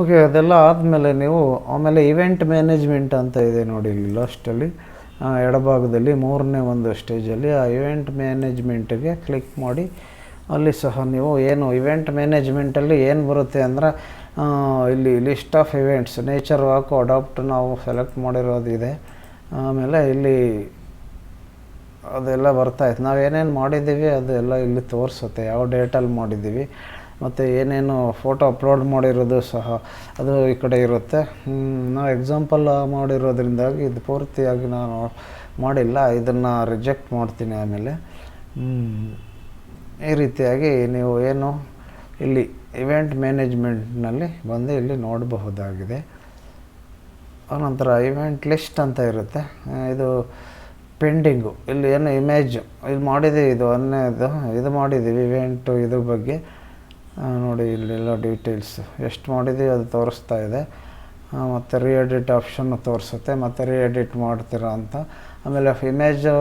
ಓಕೆ, ಅದೆಲ್ಲ ಆದಮೇಲೆ ನೀವು ಆಮೇಲೆ ಇವೆಂಟ್ ಮ್ಯಾನೇಜ್ಮೆಂಟ್ ಅಂತ ಇದೆ ನೋಡಿ, ಇಲ್ಲಿ ಲಾಸ್ಟಲ್ಲಿ ಎಡಭಾಗದಲ್ಲಿ 3ನೇ ಒಂದು ಸ್ಟೇಜಲ್ಲಿ ಆ ಇವೆಂಟ್ ಮ್ಯಾನೇಜ್ಮೆಂಟಿಗೆ ಕ್ಲಿಕ್ ಮಾಡಿ. ಅಲ್ಲಿ ಸಹ ನೀವು ಏನು ಇವೆಂಟ್ ಮ್ಯಾನೇಜ್ಮೆಂಟಲ್ಲಿ ಏನು ಬರುತ್ತೆ ಅಂದರೆ, ಇಲ್ಲಿ list of events, nature walk, adopt ನಾವು ಸೆಲೆಕ್ಟ್ ಮಾಡಿರೋದಿದೆ. ಆಮೇಲೆ ಇಲ್ಲಿ ಅದೆಲ್ಲ ಬರ್ತಾಯಿತ್ತು, ನಾವು ಏನೇನು ಮಾಡಿದ್ದೀವಿ ಅದೆಲ್ಲ ಇಲ್ಲಿ ತೋರಿಸುತ್ತೆ, ಯಾವ ಡೇಟಲ್ಲಿ ಮಾಡಿದ್ದೀವಿ, ಮತ್ತು ಏನೇನು ಫೋಟೋ ಅಪ್ಲೋಡ್ ಮಾಡಿರೋದು ಸಹ ಅದು ಈ ಕಡೆ ಇರುತ್ತೆ. ನಾವು ಎಕ್ಸಾಂಪಲ್ ಮಾಡಿರೋದ್ರಿಂದಾಗಿ ಇದು ಪೂರ್ತಿಯಾಗಿ ನಾನು ಮಾಡಿಲ್ಲ, ಇದನ್ನು ರಿಜೆಕ್ಟ್ ಮಾಡ್ತೀನಿ. ಆಮೇಲೆ ಈ ರೀತಿಯಾಗಿ ನೀವು ಏನು ಇಲ್ಲಿ ಇವೆಂಟ್ ಮ್ಯಾನೇಜ್ಮೆಂಟ್ನಲ್ಲಿ ಬಂದು ಇಲ್ಲಿ ನೋಡಬಹುದಾಗಿದೆ. ಆನಂತರ ಇವೆಂಟ್ ಲಿಸ್ಟ್ ಅಂತ ಇರುತ್ತೆ, ಇದು ಪೆಂಡಿಂಗು, ಇಲ್ಲಿ ಏನು ಇಮೇಜ್ ಇದು ಮಾಡಿದ್ದೀವಿ, ಇದು ಮಾಡಿದ್ದೀವಿ ಇವೆಂಟು, ಇದ್ರ ಬಗ್ಗೆ ನೋಡಿ ಇಲ್ಲೆಲ್ಲ ಡೀಟೇಲ್ಸ್ ಎಷ್ಟು ಮಾಡಿದ್ದೀವಿ ಅದು ತೋರಿಸ್ತಾ ಇದೆ. ಮತ್ತು ಎಡಿಟ್ ಆಪ್ಷನ್ನು ತೋರಿಸುತ್ತೆ, ಮತ್ತು ಎಡಿಟ್ ಮಾಡ್ತೀರಾ ಅಂತ. ಆಮೇಲೆ ಇಮೇಜು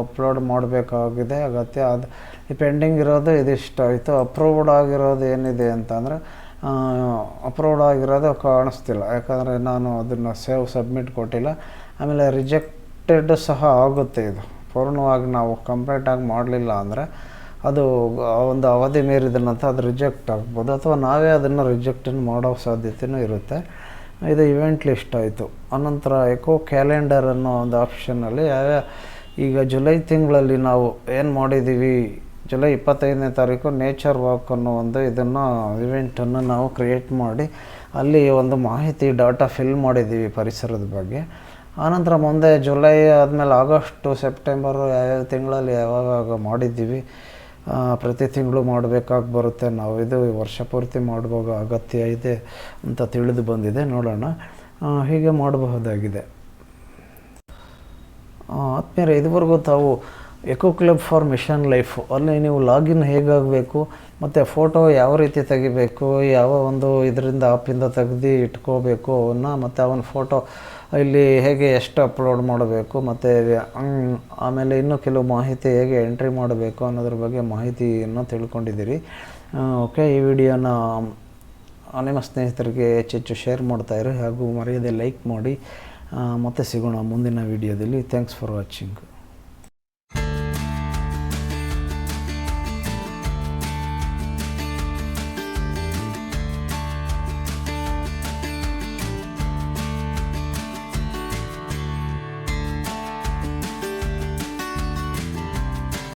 ಅಪ್ಲೋಡ್ ಮಾಡಬೇಕಾಗಿದೆ ಅಗತ್ಯ. ಅದು ಈ ಪೆಂಡಿಂಗ್ ಇರೋದು ಇದಿಷ್ಟ ಆಯಿತು. ಅಪ್ರೂವ್ಡ್ ಆಗಿರೋದು ಏನಿದೆ ಅಂತಂದರೆ ಅಪ್ರೂವ್ಡ್ ಆಗಿರೋದು ಕಾಣಿಸ್ತಿಲ್ಲ, ಯಾಕಂದರೆ ನಾನು ಅದನ್ನು ಸಬ್ಮಿಟ್ ಕೊಟ್ಟಿಲ್ಲ. ಆಮೇಲೆ ರಿಜೆಕ್ಟೆಡ್ ಸಹ ಆಗುತ್ತೆ. ಇದು ಪೂರ್ಣವಾಗಿ ನಾವು ಕಂಪ್ಲೀಟಾಗಿ ಮಾಡಲಿಲ್ಲ ಅಂದರೆ ಅದು ಒಂದು ಅವಧಿ ಮೀರಿದ ನಂತರ ಅದು ರಿಜೆಕ್ಟ್ ಆಗ್ಬೋದು, ಅಥವಾ ನಾವೇ ಅದನ್ನು ರಿಜೆಕ್ಟನ್ನು ಮಾಡೋ ಸಾಧ್ಯತೆಯೂ ಇರುತ್ತೆ. ಇದು ಇವೆಂಟ್ ಲಿಸ್ಟ್ ಆಯಿತು. ಅನಂತರ ಎಕೋ ಕ್ಯಾಲೆಂಡರ್ ಅನ್ನೋ ಒಂದು ಆಪ್ಷನ್ನಲ್ಲಿ ಈಗ ಜುಲೈ ತಿಂಗಳಲ್ಲಿ ನಾವು ಏನು ಮಾಡಿದ್ದೀವಿ, ಜುಲೈ 25ನೇ ತಾರೀಕು ನೇಚರ್ ವಾಕ್ ಅನ್ನೋ ಒಂದು ಇದನ್ನು ಇವೆಂಟನ್ನು ನಾವು ಕ್ರಿಯೇಟ್ ಮಾಡಿ ಅಲ್ಲಿ ಒಂದು ಮಾಹಿತಿ ಡಾಟಾ ಫಿಲ್ ಮಾಡಿದ್ದೀವಿ ಪರಿಸರದ ಬಗ್ಗೆ. ಆನಂತರ ಮುಂದೆ ಜುಲೈ ಆದಮೇಲೆ ಆಗಸ್ಟು, ಸೆಪ್ಟೆಂಬರು ಯಾವ್ಯಾವ ತಿಂಗಳಲ್ಲಿ ಯಾವಾಗ ಮಾಡಿದ್ದೀವಿ, ಪ್ರತಿ ತಿಂಗಳು ಮಾಡಬೇಕಾಗಿ ಬರುತ್ತೆ. ನಾವು ಇದು ವರ್ಷ ಪೂರ್ತಿ ಮಾಡುವಾಗ ಅಗತ್ಯ ಇದೆ ಅಂತ ತಿಳಿದು ಬಂದಿದೆ. ನೋಡೋಣ, ಹೀಗೆ ಮಾಡಬಹುದಾಗಿದೆ. ಆದ್ಮೇಲೆ ಇದುವರೆಗೂ ತಾವು eco club for mission life ಅಲ್ಲಿ ನೀವು ಲಾಗಿನ್ ಹೇಗಾಗಬೇಕು, ಮತ್ತು ಫೋಟೋ ಯಾವ ರೀತಿ ತೆಗಿಬೇಕು, ಯಾವ ಒಂದು ಇದರಿಂದ ಆಪಿಂದ ತೆಗೆದು ಇಟ್ಕೋಬೇಕು ಅವನ್ನ, ಮತ್ತು ಅವನ ಫೋಟೋ ಇಲ್ಲಿ ಹೇಗೆ ಎಷ್ಟು ಅಪ್ಲೋಡ್ ಮಾಡಬೇಕು, ಮತ್ತು ಆಮೇಲೆ ಇನ್ನೂ ಕೆಲವು ಮಾಹಿತಿ ಹೇಗೆ ಎಂಟ್ರಿ ಮಾಡಬೇಕು ಅನ್ನೋದ್ರ ಬಗ್ಗೆ ಮಾಹಿತಿಯನ್ನು ತಿಳ್ಕೊಂಡಿದ್ದೀರಿ. ಓಕೆ, ಈ ವಿಡಿಯೋನ ನಿಮ್ಮ ಸ್ನೇಹಿತರಿಗೆ ಹೆಚ್ಚೆಚ್ಚು ಶೇರ್ ಮಾಡ್ತಾಯಿರಿ, ಹಾಗೂ ಮರೆಯದೆ ಲೈಕ್ ಮಾಡಿ. ಮತ್ತೆ ಸಿಗೋಣ ಮುಂದಿನ ವಿಡಿಯೋದಲ್ಲಿ. Thanks for watching.